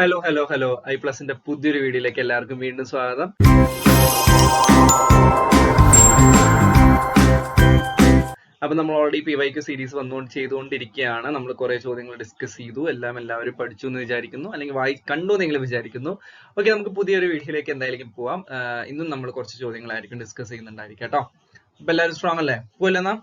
Hello ഐ+ന്റെ പുതിയൊരു വീഡിയോയിലേക്ക് എല്ലാവർക്കും വീണ്ടും സ്വാഗതം. അപ്പൊ നമ്മൾ ഓൾറെഡി PYQ സീരീസ് ചെയ്തുകൊണ്ടിരിക്കുകയാണ്. നമ്മൾ കുറെ ചോദ്യങ്ങൾ ഡിസ്കസ് ചെയ്തു, എല്ലാവരും പഠിച്ചു എന്ന് വിചാരിക്കുന്നു, അല്ലെങ്കിൽ കണ്ടു എന്നെങ്കിലും വിചാരിക്കുന്നു. ഓക്കെ, നമുക്ക് പുതിയൊരു വീഡിയോയിലേക്ക് എന്തായാലും പോവാം. ഇന്നും നമ്മൾ കുറച്ച് ചോദ്യങ്ങളായിരിക്കും ഡിസ്കസ് ചെയ്യുന്നുണ്ടായിരിക്കും കേട്ടോ. അപ്പൊ എല്ലാവരും സ്ട്രോങ് അല്ലേ? പോലെന്നാ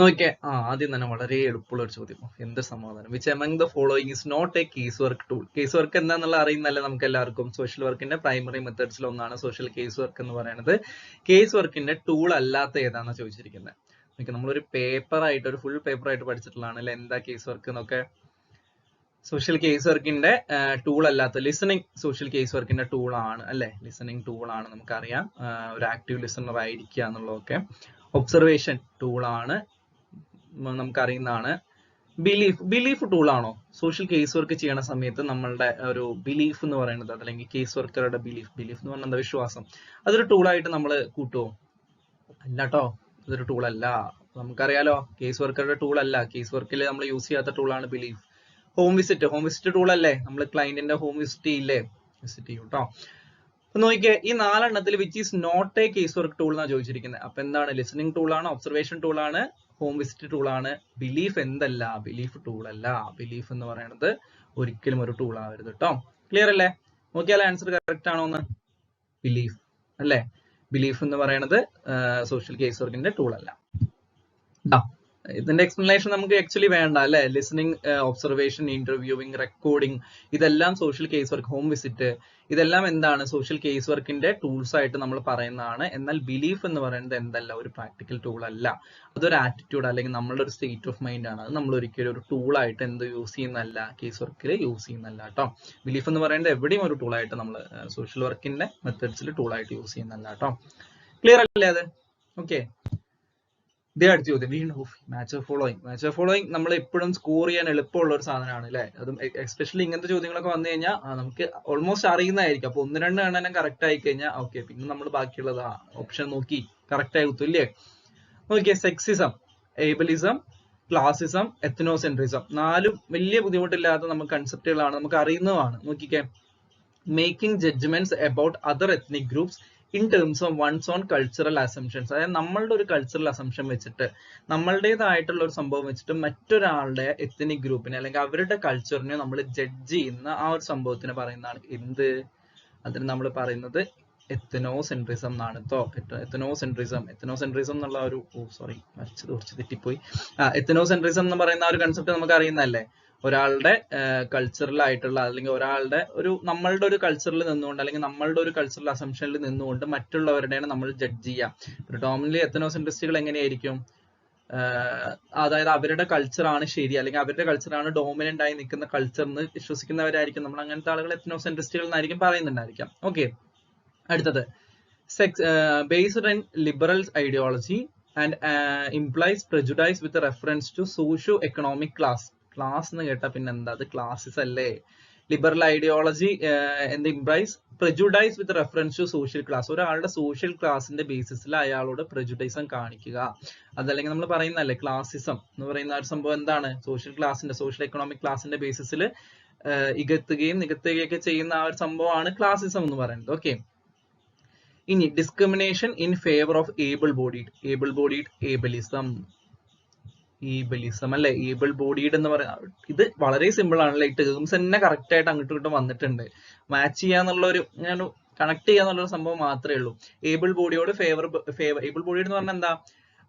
നോക്കിയേ. ആദ്യം തന്നെ വളരെ എളുപ്പമുള്ള ഒരു ചോദ്യം. എന്ത് സമാധാനം. Which among the following is not a case work tool. Case work എന്താന്നുള്ള അറിയുന്നല്ലേ നമുക്ക് എല്ലാവർക്കും. സോഷ്യൽ വർക്കിന്റെ പ്രൈമറി മെത്തേഡ്സിൽ ഒന്നാണ് സോഷ്യൽ കേസ് വർക്ക് എന്ന് പറയുന്നത്. കേസ് വർക്കിന്റെ ടൂൾ അല്ലാത്ത ഏതാണെന്ന് ചോദിച്ചിരിക്കുന്നത്. ഓക്കെ, നമ്മളൊരു പേപ്പറായിട്ട്, ഒരു ഫുൾ പേപ്പറായിട്ട് പഠിച്ചിട്ടുള്ളതാണ് അല്ലെ എന്താ കേസ് വർക്ക് എന്നൊക്കെ. സോഷ്യൽ കേസ് വർക്കിന്റെ ടൂൾ അല്ലാത്ത ലിസണിങ് സോഷ്യൽ കേസ് വർക്കിന്റെ ടൂൾ ആണ് അല്ലെ. ലിസണിങ് ടൂൾ ആണ്, നമുക്കറിയാം. ഒരു ആക്റ്റീവ് ലിസണർ ആയിരിക്കുക എന്നുള്ളതൊക്കെ. ഒബ്സർവേഷൻ ടൂൾ ആണ്, നമുക്കറിയുന്നതാണ്. ബിലീഫ് ടൂൾ ആണോ? സോഷ്യൽ കേസ് വർക്ക് ചെയ്യണ സമയത്ത് നമ്മളുടെ ഒരു ബിലീഫ് എന്ന് പറയുന്നത്, അതല്ലെങ്കിൽ കേസ് വർക്കറുടെ ബിലീഫ് എന്ന് പറഞ്ഞാൽ എന്താ, വിശ്വാസം, അതൊരു ടൂളായിട്ട് നമ്മൾ കൂട്ടുമോ? അല്ല കേട്ടോ, ഇതൊരു ടൂൾ അല്ല. നമുക്കറിയാലോ, കേസ് വർക്കറുടെ ടൂൾ അല്ല. കേസ് വർക്കിൽ നമ്മൾ യൂസ് ചെയ്യാത്ത ടൂളാണ് ബിലീഫ്. ഹോം വിസിറ്റ് ടൂൾ അല്ലേ? നമ്മൾ ക്ലയന്റിന്റെ ഹോം വിസിറ്റ് ചെയ്യും കേട്ടോ. നോക്കിയേ, ഈ 4 എണ്ണത്തിൽ which is not a case work tool എന്നാണ് ചോദിച്ചിരിക്കുന്നത്. അപ്പൊ എന്താണ്? ലിസണിങ് ടൂൾ ആണ്, ഒബ്സർവേഷൻ ടൂൾ ആണ്, ഹോം വിസിറ്റ് ടൂൾ ആണ്. ബിലീഫ് എന്തല്ല? ബിലീഫ് ടൂൾ അല്ല. ബിലീഫ് എന്ന് പറയുന്നത് ഒരിക്കലും ഒരു ടൂൾ ആവരുത് കേട്ടോ. ക്ലിയർ അല്ലേ? നോക്കിയാൽ ആൻസർ കറക്റ്റ് ആണോ എന്ന്. ബിലീഫ് അല്ലേ? ബിലീഫ് എന്ന് പറയുന്നത് സോഷ്യൽ കേസ് വർക്കിന്റെ ടൂൾ അല്ല. ഇതിന്റെ എക്സ്പ്ലനേഷൻ നമുക്ക് ആക്ച്വലി വേണ്ട അല്ലെ. ലിസണിങ്, ഒബ്സർവേഷൻ, ഇന്റർവ്യൂവിംഗ്, റെക്കോർഡിംഗ്, ഇതെല്ലാം social case work. Home visit, ഇതെല്ലാം എന്താണ്? സോഷ്യൽ കേസ് വർക്കിന്റെ ടൂൾസ് ആയിട്ട് നമ്മൾ പറയുന്നതാണ്. എന്നാൽ ബിലീഫ് എന്ന് പറയുന്നത് എന്തല്ല? ഒരു പ്രാക്ടിക്കൽ ടൂൾ അല്ല. അതൊരു ആറ്റിറ്റ്യൂഡ് അല്ലെങ്കിൽ നമ്മളുടെ ഒരു സ്റ്റേറ്റ് ഓഫ് മൈൻഡ് ആണ്. അത് നമ്മൾ ഒരിക്കലും ഒരു ടൂൾ ആയിട്ട് യൂസ് ചെയ്യുന്നല്ല, കേസ് വർക്കിൽ യൂസ് ചെയ്യുന്നല്ല കേട്ടോ. ബിലീഫ് എന്ന് പറയുന്നത് എവിടെയും ഒരു ടൂൾ ആയിട്ട് നമ്മൾ സോഷ്യൽ വർക്കിന്റെ മെത്തേഡ്സിൽ ടൂൾ ആയിട്ട് യൂസ് ചെയ്യുന്നല്ല കേട്ടോ. ക്ലിയർ അല്ലേ അത്? ഓക്കെ, അടുത്ത ചോദ്യം വീണ്ടും. മാച്ച് ഓഫ് ഫോളോയിങ് നമ്മൾ എപ്പോഴും സ്കോർ ചെയ്യാൻ എളുപ്പമുള്ള ഒരു സാധനമാണ് അല്ലെ. അതും എസ്പെഷ്യലി ഇങ്ങനത്തെ ചോദ്യങ്ങളൊക്കെ വന്നു കഴിഞ്ഞാൽ നമുക്ക് ഓൾമോസ്റ്റ് അറിയുന്നതായിരിക്കും. അപ്പൊ 1-2 എണ്ണം കറക്റ്റ് ആയി കഴിഞ്ഞാൽ ഓക്കെ, പിന്നെ നമ്മൾ ബാക്കിയുള്ളത് ഓപ്ഷൻ നോക്കി കറക്റ്റ് ആയി കുത്തും ഇല്ലേ. നോക്കിയേ, സെക്സിസം, ഏബിളിസം, ക്ലാസിസം, എത്നോസെൻട്രിസം, 4 വലിയ ബുദ്ധിമുട്ടില്ലാത്ത നമുക്ക് കൺസെപ്റ്റുകളാണ്, നമുക്ക് അറിയുന്നതാണ്. നോക്കിക്കേ, making judgements about other ethnic groups in terms of one's own cultural assumptions. അതായത് നമ്മളുടെ ഒരു കൾച്ചറൽ അസംഷൻ വെച്ചിട്ട്, നമ്മളുടേതായിട്ടുള്ള ഒരു സംഭവം വെച്ചിട്ട് മറ്റൊരാളുടെ എത്നിക് ഗ്രൂപ്പിനെ അല്ലെങ്കിൽ അവരുടെ കൾച്ചറിനെ നമ്മൾ ജഡ്ജ് ചെയ്യുന്ന ആ ഒരു സംഭവത്തിന് പറയുന്നതാണ് എന്ത്? അതിന് നമ്മൾ പറയുന്നത് എത്നോസെൻട്രിസം എന്നാണ് കേട്ടോ. എത്നോസെൻട്രിസം എന്നുള്ള ഒരു വരച്ചത് കുറച്ച് തെറ്റിപ്പോയി. എത്നോസെൻട്രിസം എന്ന് പറയുന്ന ഒരു കൺസെപ്റ്റ് നമുക്ക് അറിയുന്നതല്ലേ. ഒരാളുടെ കൾച്ചറൽ ആയിട്ടുള്ള അല്ലെങ്കിൽ ഒരാളുടെ നമ്മളുടെ ഒരു കൾച്ചറിൽ നിന്നുകൊണ്ട് അല്ലെങ്കിൽ നമ്മളുടെ ഒരു കൾച്ചറൽ അസംഷനിൽ നിന്നുകൊണ്ട് മറ്റുള്ളവരുടെയാണ് നമ്മൾ ജഡ്ജ് ചെയ്യാം. പ്രിഡോമിനന്റ്ലി എത്നോസെൻട്രിസ്റ്റുകൾ എങ്ങനെയായിരിക്കും? അതായത് അവരുടെ കൾച്ചറാണ് ശരി, അല്ലെങ്കിൽ അവരുടെ കൾച്ചറാണ് ഡോമിനന്റ് ആയി നിൽക്കുന്ന കൾച്ചർ എന്ന് വിശ്വസിക്കുന്നവരായിരിക്കും. നമ്മൾ അങ്ങനത്തെ ആളുകൾ എത്നോസെൻട്രിസ്റ്റുകൾ എന്നായിരിക്കും പറയുന്നുണ്ടായിരിക്കാം. ഓക്കെ, അടുത്തത് based in liberal ideology and implies prejudice with reference to socio economic class. Class എന്ന് കേട്ടാ പിന്നെ എന്താ? അത് ക്ലാസിസ് അല്ലേ. ലിബറൽ ഐഡിയോളജി എന്ത് implies prejudice with reference to social class. ഒരാളുടെ സോഷ്യൽ ക്ലാസിന്റെ ബേസിസിൽ അയാളോട് പ്രെജുഡൈസം കാണിക്കുക. അതല്ലെങ്കിൽ നമ്മൾ പറയുന്നല്ലേ ക്ലാസിസം എന്ന് പറയുന്ന ഒരു സംഭവം എന്താണ്? സോഷ്യൽ ക്ലാസിന്റെ, സോഷ്യൽ എക്കണോമിക് ക്ലാസിന്റെ ബേസിസിൽ ഇകത്തുകയും നികത്തുകയൊക്കെ ചെയ്യുന്ന ആ ഒരു സംഭവമാണ് ക്ലാസിസം എന്ന് പറയുന്നത്. ഓക്കെ, ഇനി discrimination in favour of able bodied, ableism അല്ലെ. ഏബിൾ ബോഡീഡ് എന്ന് പറയുന്നത് ഇത് വളരെ സിമ്പിൾ ആണ്. ടേംസ് തന്നെ കറക്റ്റ് ആയിട്ട് അങ്ങോട്ടും ഇങ്ങോട്ടും വന്നിട്ടുണ്ട്. മാച്ച് ചെയ്യാന്നുള്ള ഞാൻ കണക്ട് ചെയ്യാന്നുള്ള സംഭവം മാത്രമേ ഉള്ളൂ. ഏബിൾ ബോഡിയോട് ഫേവർ ഏബിൾ ബോഡീഡ് എന്ന് പറഞ്ഞാൽ എന്താ?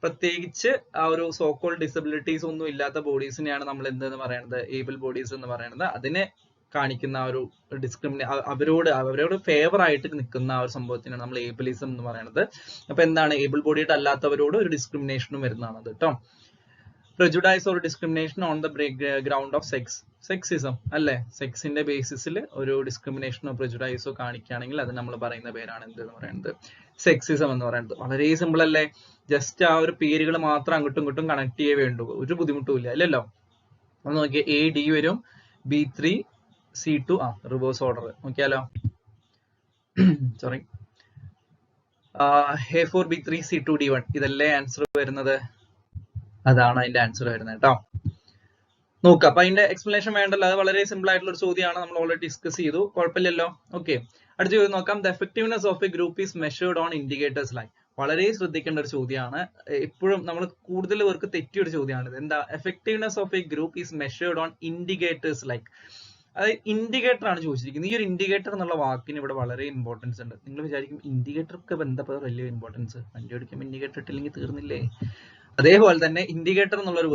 പ്രത്യേകിച്ച് ആ ഒരു സോക്കോൾ ഡിസബിലിറ്റീസ് ഒന്നും ഇല്ലാത്ത ബോഡീസിനെയാണ് നമ്മൾ എന്തെന്ന് പറയുന്നത്? ഏബിൾ ബോഡീസ് എന്ന് പറയുന്നത്. അതിനെ കാണിക്കുന്ന ഒരു അവരോട് ഫേവർ ആയിട്ട് നിൽക്കുന്ന ആ ഒരു സംഭവത്തിനാണ് നമ്മൾ ഏബിളിസം എന്ന് പറയുന്നത്. അപ്പൊ എന്താണ്? ഏബിൾ ബോഡീഡ് അല്ലാത്തവരോട് ഒരു ഡിസ്ക്രിമിനേഷനും വരുന്നതാണ് അത് കേട്ടോ. Prejudice or discrimination on the ground of sexism അല്ലെ. സെക്സിന്റെ ബേസിസിൽ ഒരു ഡിസ്ക്രിമിനേഷനോ പ്രെജുഡൈസോ കാണിക്കുകയാണെങ്കിൽ അത് നമ്മൾ പറയുന്ന പേരാണ് എന്തെന്ന് പറയുന്നത്? സെക്സിസം എന്ന് പറയുന്നത്. വളരെ സിമ്പിൾ അല്ലേ. ജസ്റ്റ് ആ ഒരു പേരുകൾ മാത്രം അങ്ങോട്ടും ഇങ്ങോട്ടും കണക്ട് ചെയ്യേ വേണ്ടു, ഒരു ബുദ്ധിമുട്ടും ഇല്ല അല്ലല്ലോ. ഒന്ന് നോക്കിയാൽ AD വരും, B3 C2 റിവേഴ്സ് ഓർഡർ നോക്കിയാലോ. Sorry, A4 B3 C2 D1 ഇതല്ലേ ആൻസർ വരുന്നത്? അതാണ് അതിന്റെ ആൻസർ വരുന്നത് കേട്ടോ. നോക്കുക. അപ്പൊ അതിന്റെ എക്സ്പ്ലനേഷൻ വേണ്ടല്ലോ, അത് വളരെ സിമ്പിൾ ആയിട്ടുള്ള ഒരു ചോദ്യമാണ്, നമ്മൾ ഓൾറെഡി ഡിസ്കസ് ചെയ്തു, കുഴപ്പമില്ലല്ലോ. ഓക്കെ, അടുത്ത ചോദ്യം നോക്കാം. The effectiveness of A group is measured on indicators like. വളരെ ശ്രദ്ധിക്കേണ്ട ഒരു ചോദ്യമാണ്, എപ്പോഴും നമ്മൾ കൂടുതൽ പേർക്ക് തെറ്റിയ ഒരു ചോദ്യമാണ്. എന്താ effectiveness of A group is measured on indicators like. അതായത് ഇൻഡിക്കേറ്റർ ആണ് ചോദിച്ചിരിക്കുന്നത്. ഈ ഒരു ഇൻഡിക്കേറ്റർ എന്നുള്ള വാക്കിന് ഇവിടെ വളരെ ഇമ്പോർട്ടൻസ് ഉണ്ട്. നിങ്ങൾ വിചാരിക്കും ഇൻഡിക്കേറ്റർക്ക് ബന്ധപ്പെട്ട വലിയ ഇമ്പോർട്ടൻസ്, വണ്ടി ഓടിക്കുമ്പോൾ ഇൻഡിക്കേറ്റർ ഇട്ടില്ലെങ്കിൽ തീർന്നില്ലേ? അതേപോലെ തന്നെ ഇൻഡിക്കേറ്റർ എന്നുള്ള ഒരു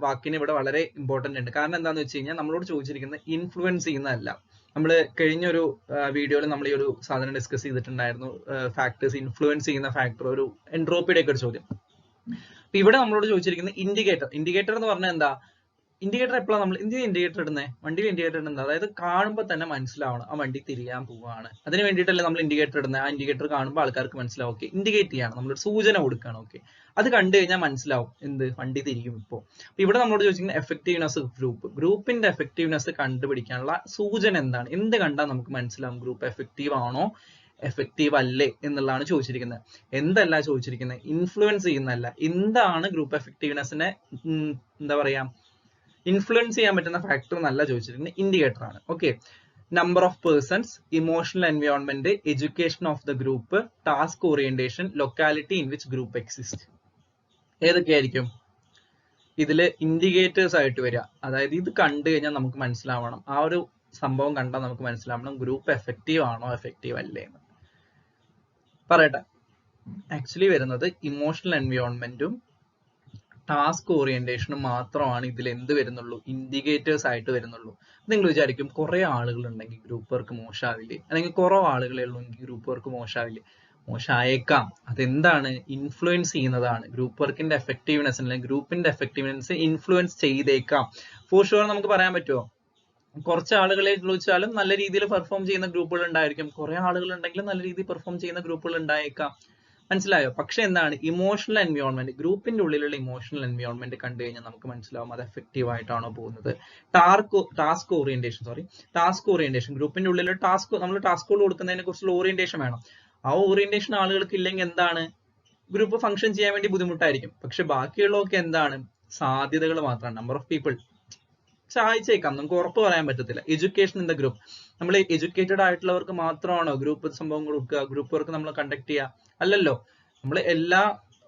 വാക്കിന് ഇവിടെ വളരെ ഇമ്പോർട്ടന്റ് ഉണ്ട്. കാരണം എന്താണെന്ന് വെച്ച് കഴിഞ്ഞാൽ നമ്മളോട് ചോദിച്ചിരിക്കുന്നത് ഇൻഫ്ലുവൻസ് ചെയ്യുന്നതല്ല. നമ്മൾ കഴിഞ്ഞൊരു വീഡിയോയിൽ നമ്മൾ ഈ ഒരു സാധനം ഡിസ്കസ് ചെയ്തിട്ടുണ്ടായിരുന്നു, ഫാക്ടേഴ്സ് ഇൻഫ്ലുവൻസ് ചെയ്യുന്ന ഫാക്ടർ, ഒരു എൻട്രോപ്പിയുടെ ഒക്കെ ഒരു ചോദ്യം. അപ്പൊ ഇവിടെ നമ്മളോട് ചോദിച്ചിരിക്കുന്നത് ഇൻഡിക്കേറ്റർ എന്ന് പറഞ്ഞാൽ എന്താ? ഇൻഡിക്കേറ്റർ എപ്പോഴാണ് നമ്മൾ ഇൻഡിക്കേറ്റർ ഇടുന്നത്? വണ്ടിയിൽ ഇൻഡിക്കേറ്റർ ഇടുന്നത് അതായത് കാണുമ്പോൾ തന്നെ മനസ്സിലാവണം ആ വണ്ടി തിരിയാൻ പോവുകയാണ്. അതിന് വേണ്ടിയിട്ടല്ലേ നമ്മൾ ഇൻഡിക്കേറ്റർ ഇടുന്നത്. ആ ഇൻഡിക്കേറ്റർ കാണുമ്പോൾ ആൾക്കാർക്ക് മനസ്സിലാവും, ഓക്കെ ഇൻഡിക്കേറ്റ് ചെയ്യാണ്, നമ്മളൊരു സൂചന കൊടുക്കുകയാണ്. ഓക്കെ, അത് കണ്ടു കഴിഞ്ഞാൽ മനസ്സിലാവും എന്ത്, വണ്ടി തിരിയും. ഇപ്പോൾ ഇവിടെ നമ്മളോട് ചോദിച്ചിരിക്കുന്നത് എഫക്റ്റീവ്നെസ് ഗ്രൂപ്പിന്റെ എഫക്റ്റീവ്നെസ് കണ്ടുപിടിക്കാനുള്ള സൂചന എന്താണ്? എന്ത് കണ്ടാൽ നമുക്ക് മനസ്സിലാവും ഗ്രൂപ്പ് എഫക്റ്റീവ് ആണോ എഫക്റ്റീവ് അല്ലേ എന്നുള്ളതാണ് ചോദിച്ചിരിക്കുന്നത്. എന്തല്ല ചോദിച്ചിരിക്കുന്നത്, ഇൻഫ്ലുവൻസ് ചെയ്യുന്നതല്ല. എന്താണ് ഗ്രൂപ്പ് എഫക്റ്റീവ്നെസ്സിനെ എന്താ പറയാ ഇൻഫ്ലുവൻസ് ചെയ്യാൻ പറ്റുന്ന ഫാക്ടർ എന്നല്ല ചോദിച്ചിരിക്കുന്നത്, ഇൻഡിക്കേറ്റർ ആണ്. Okay, number of persons, emotional environment, education of the group, task orientation, locality in which group exist. ഏതൊക്കെയായിരിക്കും ഇതില് ഇൻഡിക്കേറ്റേഴ്സ് ആയിട്ട് വരിക? അതായത് ഇത് കണ്ടു കഴിഞ്ഞാൽ നമുക്ക് മനസ്സിലാവണം, ആ ഒരു സംഭവം കണ്ടാൽ നമുക്ക് മനസ്സിലാവണം ഗ്രൂപ്പ് എഫക്റ്റീവ് ആണോ എഫക്റ്റീവ് അല്ലേ എന്ന്. പറയട്ടെ, ആക്ച്വലി വരുന്നത് ഇമോഷണൽ എൻവയോൺമെന്റും ടാസ്ക് ഓറിയന്റേഷനും മാത്രമാണ് ഇതിൽ എന്ത് വരുന്നുള്ളൂ, ഇൻഡിക്കേറ്റേഴ്സ് ആയിട്ട് വരുന്നുള്ളൂ. നിങ്ങൾ വിചാരിക്കും കുറെ ആളുകൾ ഉണ്ടെങ്കിൽ ഗ്രൂപ്പ് വർക്ക് മോശമാവില്ലേ, അല്ലെങ്കിൽ കുറവ് ആളുകളെ ഉള്ളെങ്കിൽ ഗ്രൂപ്പ് വർക്ക് മോശമാവില്ലേ? മോശമായേക്കാം. അതെന്താണ്, ഇൻഫ്ലുവൻസ് ചെയ്യുന്നതാണ്. ഗ്രൂപ്പ് വർക്കിന്റെ എഫക്റ്റീവ്നെസ് അല്ലെങ്കിൽ ഗ്രൂപ്പിന്റെ എഫക്റ്റീവ്നെസ് ഇൻഫ്ലുവൻസ് ചെയ്തേക്കാം. ഫോർ ഷുവർ നമുക്ക് പറയാൻ പറ്റുമോ? കുറച്ച് ആളുകളെ വിളിച്ചാലും നല്ല രീതിയിൽ പെർഫോം ചെയ്യുന്ന ഗ്രൂപ്പുകൾ ഉണ്ടായിരിക്കും, കുറെ ആളുകൾ ഉണ്ടെങ്കിലും നല്ല രീതിയിൽ പെർഫോം ചെയ്യുന്ന ഗ്രൂപ്പുകൾ ഉണ്ടായേക്കാം. മനസ്സിലായോ? പക്ഷെ എന്താണ് ഗ്രൂപ്പിന്റെ ഉള്ളിലുള്ള ഇമോഷണൽ എൻവയോൺമെന്റ് കണ്ടു കഴിഞ്ഞാൽ നമുക്ക് മനസ്സിലാവും അത് എഫക്റ്റീവ് ആയിട്ടാണോ പോകുന്നത്. ടാസ്ക് ഓറിയന്റേഷൻ ഗ്രൂപ്പിന്റെ ഉള്ളിൽ നമ്മൾ ടാസ്കുകൾ കൊടുക്കുന്നതിനെ കുറിച്ചുള്ള ഓറിയന്റേഷൻ വേണം. ആ ഓറിയന്റേഷൻ ആളുകൾക്ക് ഇല്ലെങ്കിൽ എന്താണ്, ഗ്രൂപ്പ് ഫംഗ്ഷൻ ചെയ്യാൻ വേണ്ടി ബുദ്ധിമുട്ടായിരിക്കും. പക്ഷെ ബാക്കിയുള്ളതൊക്കെ എന്താണ്, സാധ്യതകൾ മാത്രമാണ്. നമ്പർ ഓഫ് പീപ്പിൾ സഹായിച്ചേക്കാം, നമുക്ക് ഉറപ്പ് പറയാൻ പറ്റത്തില്ല. എഡ്യൂക്കേഷൻ ഇൻ ദ ഗ്രൂപ്പ്, നമ്മൾ എഡ്യൂക്കേറ്റഡ് ആയിട്ടുള്ളവർക്ക് മാത്രമാണോ ഗ്രൂപ്പ് സംഭവം കൊടുക്കുക, ഗ്രൂപ്പ് വർക്ക് നമ്മൾ കണ്ടക്ട് ചെയ്യുക? അല്ലല്ലോ, നമ്മൾ എല്ലാ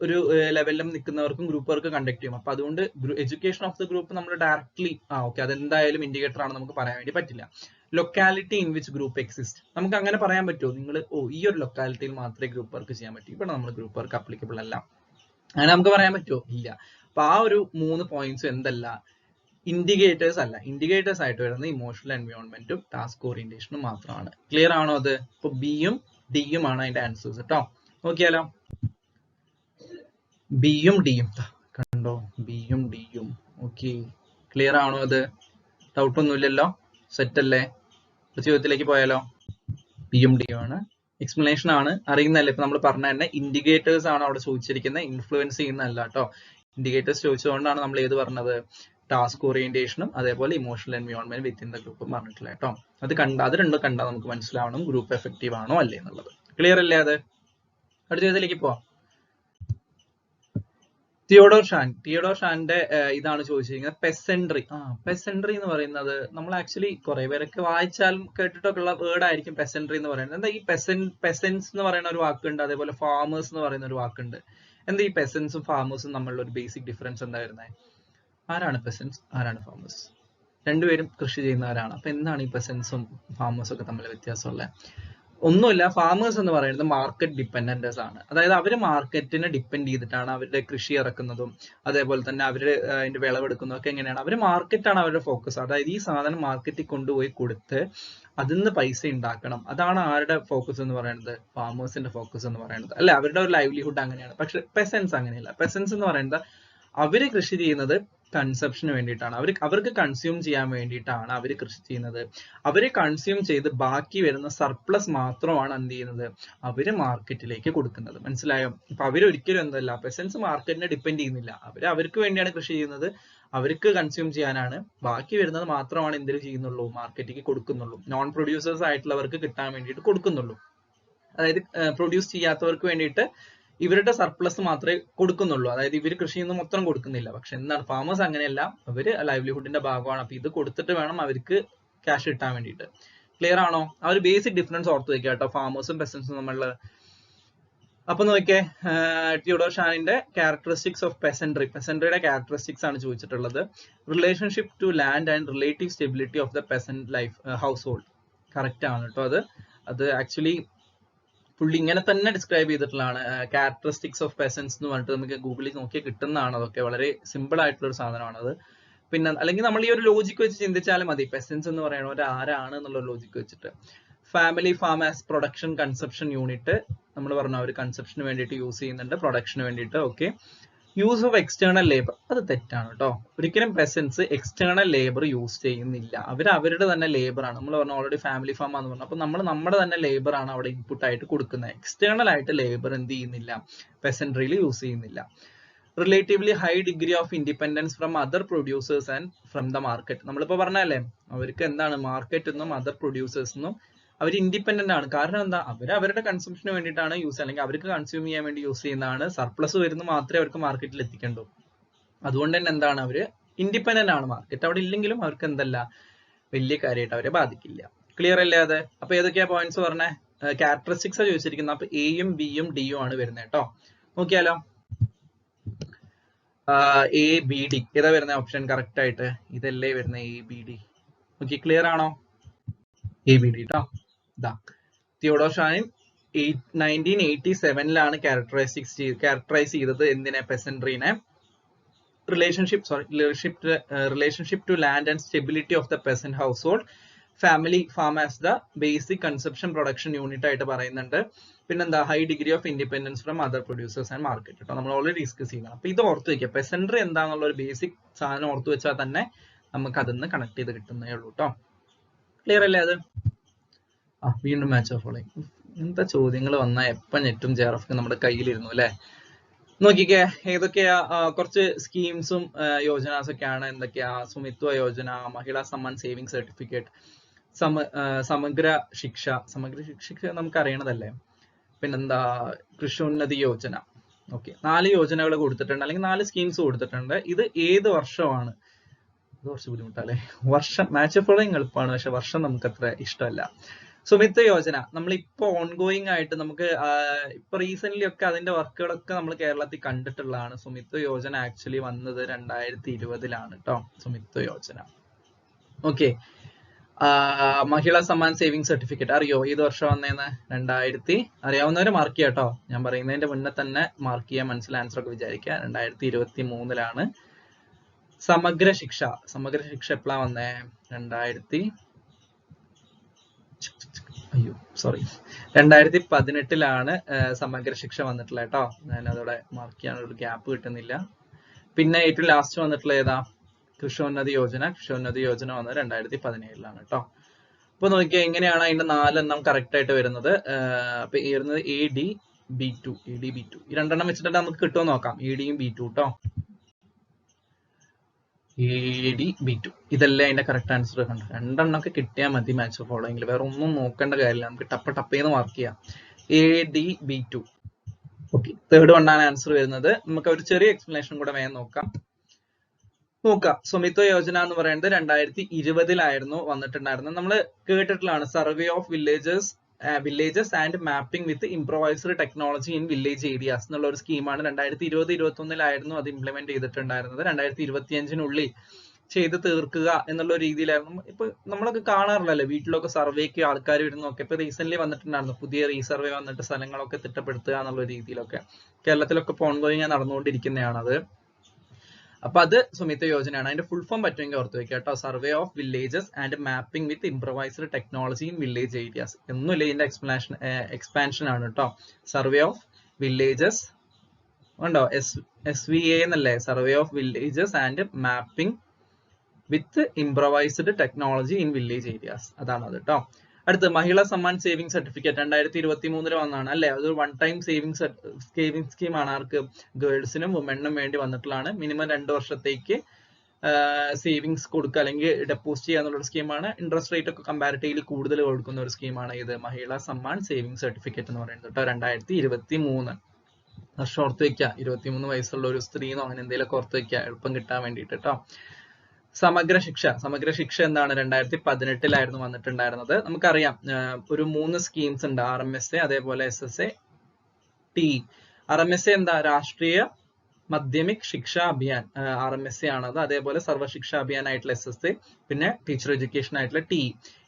ഒരു ലെവലിലും നിൽക്കുന്നവർക്കും ഗ്രൂപ്പ് വർക്ക് കണ്ടക്ട് ചെയ്യും. അപ്പൊ അതുകൊണ്ട് എഡ്യൂക്കേഷൻ ഓഫ് ദ ഗ്രൂപ്പ് നമ്മൾ ഡയറക്ട്ലി ഓക്കെ അതെന്തായാലും ഇൻഡിക്കേറ്റർ ആണ്, നമുക്ക് പറയാൻ വേണ്ടി പറ്റില്ല. Locality in which group exist, നമുക്ക് അങ്ങനെ പറയാൻ പറ്റുമോ? നിങ്ങൾ ഈ ഒരു ലൊക്കാലിറ്റിയിൽ മാത്രമേ ഗ്രൂപ്പ് വർക്ക് ചെയ്യാൻ പറ്റൂ, ഇവിടെ നമ്മൾ ഗ്രൂപ്പ് വർക്ക് അപ്ലിക്കബിൾ അല്ല, അങ്ങനെ നമുക്ക് പറയാൻ പറ്റുമോ? ഇല്ല. അപ്പൊ ആ ഒരു 3 പോയിന്റ്സ് എന്തല്ല, ഇൻഡിക്കേറ്റേഴ്സ് അല്ല. ഇൻഡിക്കേറ്റേഴ്സ് ആയിട്ട് വരുന്നത് ഇമോഷണൽ എൻവയോൺമെന്റും ടാസ്ക് ഓറിയന്റേഷനും മാത്രമാണ്. ക്ലിയർ ആണോ അത്? ഇപ്പൊ ബിയും ഡിയും ആണ് അതിന്റെ ആൻസേഴ്സ് കേട്ടോ. നോക്കിയാലോ, ബിയും ഡിയും കണ്ടോ, ബിയും ഡിയും. ഓക്കെ, ക്ലിയർ ആണോ അത്? ഡൗട്ട് ഒന്നുമില്ലല്ലോ, സെറ്റ് അല്ലേ? ചോദ്യത്തിലേക്ക് പോയാലോ, ബിയും ഡിയും ആണ്. എക്സ്പ്ലനേഷൻ ആണ്, അറിയുന്നല്ലേ? ഇപ്പൊ നമ്മൾ പറഞ്ഞ തന്നെ ഇൻഡിക്കേറ്റേഴ്സ് ആണ് അവിടെ ചോദിച്ചിരിക്കുന്നത്, ഇൻഫ്ലുവൻസ് ചെയ്യുന്നതല്ല കേട്ടോ. ഇൻഡിക്കേറ്റേഴ്സ് ചോദിച്ചുകൊണ്ടാണ് നമ്മൾ ഏത് പറഞ്ഞത്, ടാസ്ക് ഓറിയന്റേഷനും അതേപോലെ emotional environment within the group പറഞ്ഞിട്ടില്ല കേട്ടോ. അത് രണ്ടും കണ്ടാൽ നമുക്ക് മനസ്സിലാവണം ഗ്രൂപ്പ് എഫക്റ്റീവ് ആണോ അല്ലേ എന്നുള്ളത്. ക്ലിയർ അല്ലേ അത്? അടുത്ത ചോദ്യത്തിലേക്ക് പോവാം. തിയോഡോർ ഷാന്റെ ഇതാണ് ചോദിച്ചിരിക്കുന്നത്, പെസൻട്രി. പെസൻട്രി എന്ന് പറയുന്നത് നമ്മൾ ആക്ച്വലി കുറെ പേരൊക്കെ വായിച്ചാലും കേട്ടിട്ടൊക്കെ ഉള്ള വേർഡ് ആയിരിക്കും പെസൻട്രി എന്ന് പറയുന്നത്. എന്താ ഈ പെസൻസ് എന്ന് പറയുന്ന ഒരു വാക്കുണ്ട്, അതേപോലെ ഫാമേഴ്സ് എന്ന് പറയുന്ന ഒരു വാക്കുണ്ട്. എന്താ ഈ പെസൻസും ഫാമേഴ്സും തമ്മിലുള്ള ഒരു ബേസിക് ഡിഫറൻസ് എന്താ വരുന്നത്? ആരാണ് പെസൻസ്, ആരാണ് ഫാമേഴ്സ്? രണ്ടുപേരും കൃഷി ചെയ്യുന്നവരാണ്. അപ്പൊ എന്താണ് ഈ പെസൻസും ഫാമേഴ്സും ഒക്കെ തമ്മിൽ വ്യത്യാസമുള്ളത്? ഒന്നുമില്ല, ഫാമേഴ്സ് എന്ന് പറയുന്നത് മാർക്കറ്റ് ഡിപ്പെൻഡന്റേഴ്സ് ആണ്. അതായത് അവര് മാർക്കറ്റിനെ ഡിപ്പെൻഡ് ചെയ്തിട്ടാണ് അവരുടെ കൃഷി ഇറക്കുന്നതും അതേപോലെ തന്നെ അവര് അതിന്റെ വിളവെടുക്കുന്നതും ഒക്കെ. എങ്ങനെയാണ്? അവര് മാർക്കറ്റാണ് അവരുടെ ഫോക്കസ്. അതായത് ഈ സാധനം മാർക്കറ്റിൽ കൊണ്ടുപോയി കൊടുത്ത് അതിന്ന് പൈസ ഉണ്ടാക്കണം, അതാണ് ആരുടെ ഫോക്കസ് എന്ന് പറയുന്നത്? ഫാമേഴ്സിന്റെ ഫോക്കസ് എന്ന് പറയുന്നത് അല്ലെ, അവരുടെ ഒരു ലൈവ്ലിഹുഡ് അങ്ങനെയാണ്. പക്ഷെ പെസൻസ് അങ്ങനെയല്ല. പെസൻസ് എന്ന് പറയുന്നത് അവര് കൃഷി ചെയ്യുന്നത് കൺസപ്ഷന് വേണ്ടിയിട്ടാണ്, അവർക്ക് കൺസ്യൂം ചെയ്യാൻ വേണ്ടിയിട്ടാണ് അവർ കൃഷി ചെയ്യുന്നത്. അവര് കൺസ്യൂം ചെയ്ത് ബാക്കി വരുന്ന സർപ്ലസ് മാത്രമാണ് എന്ത് ചെയ്യുന്നത്, അവര് മാർക്കറ്റിലേക്ക് കൊടുക്കുന്നത്. മനസ്സിലായോ? അപ്പൊ അവരൊരിക്കലും എന്തല്ല, പെസൻസ് മാർക്കറ്റിനെ ഡിപ്പെൻഡ് ചെയ്യുന്നില്ല. അവർക്ക് വേണ്ടിയാണ് കൃഷി ചെയ്യുന്നത്, അവർക്ക് കൺസ്യൂം ചെയ്യാനാണ്. ബാക്കി വരുന്നത് മാത്രമാണ് എന്തിനു ചെയ്യുന്നുള്ളൂ, മാർക്കറ്റിലേക്ക് കൊടുക്കുന്നുള്ളൂ. നോൺ പ്രൊഡ്യൂസേഴ്സ് ആയിട്ടുള്ളവർക്ക് കിട്ടാൻ വേണ്ടിയിട്ട് കൊടുക്കുന്നുള്ളൂ. അതായത് പ്രൊഡ്യൂസ് ചെയ്യാത്തവർക്ക് വേണ്ടിയിട്ട് ഇവരുടെ സർപ്ലസ് മാത്രമേ കൊടുക്കുന്നുള്ളൂ. അതായത് ഇവർ കൃഷിയിൽ നിന്ന് മൊത്തം കൊടുക്കുന്നില്ല. പക്ഷെ എന്താണ് ഫാമേഴ്സ് അങ്ങനെയല്ല, അവര് ലൈവ്ലിഹുഡിന്റെ ഭാഗമാണ്. അപ്പൊ ഇത് കൊടുത്തിട്ട് വേണം അവർക്ക് ക്യാഷ് കിട്ടാൻ വേണ്ടിയിട്ട്. ക്ലിയർ ആണോ? ആ ഒരു ബേസിക് ഡിഫറൻസ് ഓർത്ത് വെക്കുക കേട്ടോ, ഫാമേഴ്സും പെസൻസും തമ്മിലുള്ള. അപ്പൊ നോക്കിയേ, തിയോഡോർ ഷാനിന്റെ ക്യാരക്ടറിസ്റ്റിക്സ് ഓഫ് പെസൻട്രി, പെസൻട്രിയുടെ ക്യാരക്ടറിസ്റ്റിക്സ് ആണ് ചോദിച്ചിട്ടുള്ളത്. Relationship to land and relative stability of the peasant life household. Correct ആണ് കേട്ടോ. അത് ആക്ച്വലി പുള്ളി ഇങ്ങനെ തന്നെ ഡിസ്ക്രൈബ് ചെയ്തിട്ടുള്ളതാണ്. ക്യാരക്ടറിസ്റ്റിക്സ് ഓഫ് പെസൻസ് എന്ന് പറഞ്ഞിട്ട് നമുക്ക് ഗൂഗിളിൽ നോക്കിയാൽ കിട്ടുന്നതാണ്. അതൊക്കെ വളരെ സിമ്പിൾ ആയിട്ടുള്ള ഒരു സാധനമാണ് അത്. പിന്നെ അല്ലെങ്കിൽ നമ്മൾ ഈ ഒരു ലോജിക്ക് വെച്ച് ചിന്തിച്ചാലും മതി, പെസൻസ് എന്ന് പറയുന്നത് ആരാണ് എന്നുള്ള ലോജിക്ക് വെച്ചിട്ട്. Family farm as production conception unit നമ്മൾ പറഞ്ഞു, അവർ കൺസെപ്ഷന് വേണ്ടിയിട്ട് യൂസ് ചെയ്യുന്നുണ്ട്, പ്രൊഡക്ഷന് വേണ്ടിയിട്ട്. Okay, use of external labour, അത് തെറ്റാണ് കേട്ടോ. ഒരിക്കലും പെസൻസ് എക്സ്റ്റേണൽ ലേബർ യൂസ് ചെയ്യുന്നില്ല. അവരുടെ തന്നെ ലേബർ ആണ്. നമ്മൾ പറഞ്ഞു ഓൾറെഡി ഫാമിലി ഫാം ആണെന്ന് പറഞ്ഞു. അപ്പൊ നമ്മൾ നമ്മുടെ തന്നെ ലേബർ ആണ് അവിടെ ഇൻപുട്ട് ആയിട്ട് കൊടുക്കുന്നത്. എക്സ്റ്റേണൽ ആയിട്ട് ലേബർ എന്ത് ചെയ്യുന്നില്ല, പെസൻട്രിയിൽ യൂസ് ചെയ്യുന്നില്ല. Relatively high degree of independence from other producers and from the market. നമ്മളിപ്പോ പറഞ്ഞല്ലേ, അവർക്ക് എന്താണ് മാർക്കറ്റ് എന്നും അതർ പ്രൊഡ്യൂസേഴ്സ് എന്നും അവർ ഇൻഡിപെൻഡന്റ് ആണ്. കാരണം എന്താ, അവരുടെ കൺസംഷന് വേണ്ടിയിട്ടാണ് യൂസ്, അല്ലെങ്കിൽ അവർക്ക് കൺസ്യൂം ചെയ്യാൻ വേണ്ടി യൂസ് ചെയ്യുന്നതാണ്. സർപ്ലസ് വരുന്ന മാത്രമേ അവർക്ക് മാർക്കറ്റിൽ എത്തിക്കണ്ടൂ. അതുകൊണ്ട് തന്നെ എന്താണ്, അവര് ഇൻഡിപെൻഡന്റ് ആണ്. മാർക്കറ്റ് അവിടെ ഇല്ലെങ്കിലും അവർക്ക് എന്തല്ല, വലിയ കാര്യമായിട്ട് അവരെ ബാധിക്കില്ല. ക്ലിയർ അല്ലേ അത്? അപ്പൊ ഏതൊക്കെയാ പോയിന്റ്സ് പറഞ്ഞേ? ക്യാരക്ടറിസ്റ്റിക്സ് ചോദിച്ചിരിക്കുന്നത്. അപ്പൊ എയും ബിയും ഡിയും ആണ് വരുന്നത് കേട്ടോ. നോക്കിയാലോ, എ ബി ഡി ഏതാ വരുന്ന ഓപ്ഷൻ കറക്റ്റ് ആയിട്ട്? ഇതല്ലേ വരുന്ന A B D. Okay, clear ആണോ? എ ബി ഡി കേട്ടോ. തിയോഡോർ ഷാനിൻ 1987 ക്യാരക്ടറൈസ് ചെയ്തത് എന്തിനെ? പെസൻട്രീനെ. Relationship to land and stability of the peasant household, family farm as the basic conception production unit ആയിട്ട് പറയുന്നുണ്ട്. പിന്നെന്താ, high degree of independence from other producers and market കേട്ടോ. നമ്മൾ already discuss ചെയ്യണം. അപ്പൊ ഇത് ഓർത്ത് വെക്കുക. പെസൻട്രി എന്താന്നുള്ള ഒരു ബേസിക് സാധനം ഓർത്ത് വെച്ചാൽ തന്നെ നമുക്ക് അതിന്ന് കണക്ട് ചെയ്ത് കിട്ടുന്നേ ഉള്ളൂ കേട്ടോ. ക്ലിയർ അല്ലേ അത്? വീണ്ടും മാച്ച് ഓഫ് ഫോളോയിങ്. എന്താ ചോദ്യങ്ങൾ വന്നാൽ എപ്പം നെറ്റും ജെആർഎഫ് നമ്മുടെ കയ്യിലിരുന്നു അല്ലെ. നോക്കിക്കേ, ഏതൊക്കെയാ കുറച്ച് സ്കീംസും യോജനാസ് ഒക്കെയാണ്. എന്തൊക്കെയാ? സുമിത്വ യോജന, മഹിളാ സമ്മാൻ സേവിംഗ് സർട്ടിഫിക്കറ്റ്, സമഗ്ര ശിക്ഷ നമുക്ക് അറിയണതല്ലേ. പിന്നെന്താ, കൃഷ്യോന്നതി യോജന. ഓക്കെ, 4 യോജനകൾ കൊടുത്തിട്ടുണ്ട്, അല്ലെങ്കിൽ 4 സ്കീംസ് കൊടുത്തിട്ടുണ്ട്. ഇത് ഏത് വർഷമാണ്? ഇത് കുറച്ച് ബുദ്ധിമുട്ടല്ലേ. വർഷം മാച്ച് ഫോളോയിങ് എളുപ്പമാണ്, പക്ഷെ വർഷം നമുക്ക് അത്ര ഇഷ്ടമല്ല. സുമിത്വ യോജന നമ്മളിപ്പോ ഓൺഗോയിങ് ആയിട്ട് നമുക്ക് ഇപ്പൊ റീസെന്റ് ഒക്കെ അതിന്റെ വർക്കുകളൊക്കെ നമ്മൾ കേരളത്തിൽ കണ്ടിട്ടുള്ളതാണ്. സുമിത്വ യോജന ആക്ച്വലി വന്നത് 2020 കേട്ടോ. സുമിത്വ യോജന. ഓക്കെ, മഹിളാ സമ്മാൻ സേവിംഗ് സർട്ടിഫിക്കറ്റ് അറിയോ? ഏത് വർഷം വന്നേന്ന്? 2000. അറിയാവുന്നവര് മാർക്ക് ചെയ്യാം കേട്ടോ. ഞാൻ പറയുന്നതിന്റെ മുന്നേ തന്നെ മാർക്ക് ചെയ്യാൻ, മനസ്സിൽ ആൻസർ ഒക്കെ വിചാരിക്കുക. 2023 സമഗ്ര ശിക്ഷ എപ്പോഴാ വന്നേ? 2018 സമഗ്ര ശിക്ഷ വന്നിട്ടുള്ള കേട്ടോ. ഞാൻ അതോടെ മാർക്ക് ചെയ്യാനുള്ള ഗ്യാപ്പ് കിട്ടുന്നില്ല. പിന്നെ ഏറ്റവും ലാസ്റ്റ് വന്നിട്ടുള്ള ഏതാ? കൃഷ്യോന്നതി യോജന വന്നത് 2017 കേട്ടോ. അപ്പൊ നോക്കിയാൽ എങ്ങനെയാണ് അതിന്റെ 4 എണ്ണം കറക്റ്റ് ആയിട്ട് വരുന്നത്. അപ്പൊ ഈ വരുന്നത് എ ഡി ബി ടു. ഈ 2 എണ്ണം വെച്ചിട്ട് നമുക്ക് കിട്ടുമോ നോക്കാം. എ ഡിയും ബി2 കേട്ടോ. AD-B2 ഇതല്ലേ അതിന്റെ കറക്റ്റ് ആൻസർ. കണ്ടു, 2 എണ്ണമൊക്കെ കിട്ടിയാൽ മതി മാച്ച് ഓഫ് ഫോളോയിങ്ങിൽ. വേറെ ഒന്നും നോക്കേണ്ട കാര്യമില്ല, നമുക്ക് ടപ്പേന്ന് മാർക്ക് ചെയ്യാം. AD-B2. ഓക്കെ, തേർഡ് വണ്ണാണ് ആൻസർ വരുന്നത്. നമുക്ക് ഒരു ചെറിയ എക്സ്പ്ലനേഷൻ കൂടെ വേഗം നോക്കാം. സുമിത്വ യോജന എന്ന് പറയുന്നത് 2020 വന്നിട്ടുണ്ടായിരുന്നത്. നമ്മൾ കേട്ടിട്ടുള്ളതാണ്. Survey of villages and mapping with improvised technology in village areas എന്നുള്ള ഒരു സ്കീമാണ് 2020-21 അത് ഇംപ്ലിമെന്റ് ചെയ്തിട്ടുണ്ടായിരുന്നത്. 2025 ചെയ്ത് തീർക്കുക എന്നുള്ള രീതിയിലായിരുന്നു. ഇപ്പൊ നമ്മളൊക്കെ കാണാറില്ലല്ലേ, വീട്ടിലൊക്കെ സർവേക്ക് ആൾക്കാർ വരുന്നൊക്കെ. ഇപ്പൊ റീസെന്റ് വന്നിട്ടുണ്ടായിരുന്നു, പുതിയ റീസർവേ വന്നിട്ട് സ്ഥലങ്ങളൊക്കെ തിട്ടപ്പെടുത്തുക എന്നുള്ള രീതിയിലൊക്കെ. കേരളത്തിലൊക്കെ ഓൺഗോയിങ് നടന്നുകൊണ്ടിരിക്കുന്നതാണ് അത്. അപ്പൊ അത് സുമിത്വ യോജനയാണ്. അതിന്റെ ഫുൾ ഫോം പറ്റുമെങ്കിൽ ഓർത്ത് വെക്കുക കേട്ടോ. Survey of villages and mapping with improvised technology in village areas. ഒന്നുമില്ല, ഇതിന്റെ എക്സ്പാൻഷൻ ആണ് കേട്ടോ. സർവേ ഓഫ് വില്ലേജസ് ഉണ്ടോ, SVA എന്നല്ലേ? Survey of villages and mapping with improvised technology in village areas, അതാണ് അത് കേട്ടോ. അടുത്ത് മഹിളാ സമ്മാൻ സേവിംഗ് സർട്ടിഫിക്കറ്റ് 2023 വന്നതാണ് അല്ലെ. അതൊരു 1 ടൈം സേവിംഗ് സ്കീമാണ്. ആർക്ക്? ഗേൾസിനും വുമണിനും വേണ്ടി വന്നിട്ടുള്ളതാണ്. മിനിമം 2 വർഷത്തേക്ക് സേവിങ്സ് കൊടുക്കുക അല്ലെങ്കിൽ ഡെപ്പോസിറ്റ് ചെയ്യുക എന്നുള്ള സ്കീമാണ്. ഇൻട്രസ്റ്റ് റേറ്റ് ഒക്കെ കമ്പാരിറ്റീവ്ലി കൂടുതൽ കൊടുക്കുന്ന ഒരു സ്കീമാണ് ഇത് മഹിളാ സമ്മാൻ സേവിംഗ് സർട്ടിഫിക്കറ്റ് എന്ന് പറയുന്നത് കേട്ടോ. 2023. വർഷം ഓർത്ത് വെക്കുക. 23 വയസ്സുള്ള ഒരു സ്ത്രീന്നോ അങ്ങനെ എന്തെങ്കിലുമൊക്കെ ഓർത്ത് വെക്കുക, എളുപ്പം കിട്ടാൻ വേണ്ടിയിട്ട് കേട്ടോ. സമഗ്ര ശിക്ഷ എന്താണ്? 2018 വന്നിട്ടുണ്ടായിരുന്നത്. നമുക്കറിയാം ഒരു 3 സ്കീംസ് ഉണ്ട്, RMSA അതേപോലെ SSA TE. RMSA എന്താ? രാഷ്ട്രീയ മധ്യമിക് ശിക്ഷാ അഭിയാൻ, RMSA ആണത്. അതേപോലെ സർവശിക്ഷാ അഭിയാൻ ആയിട്ടുള്ള SSA, പിന്നെ ടീച്ചർ എഡ്യൂക്കേഷൻ ആയിട്ടുള്ള TE.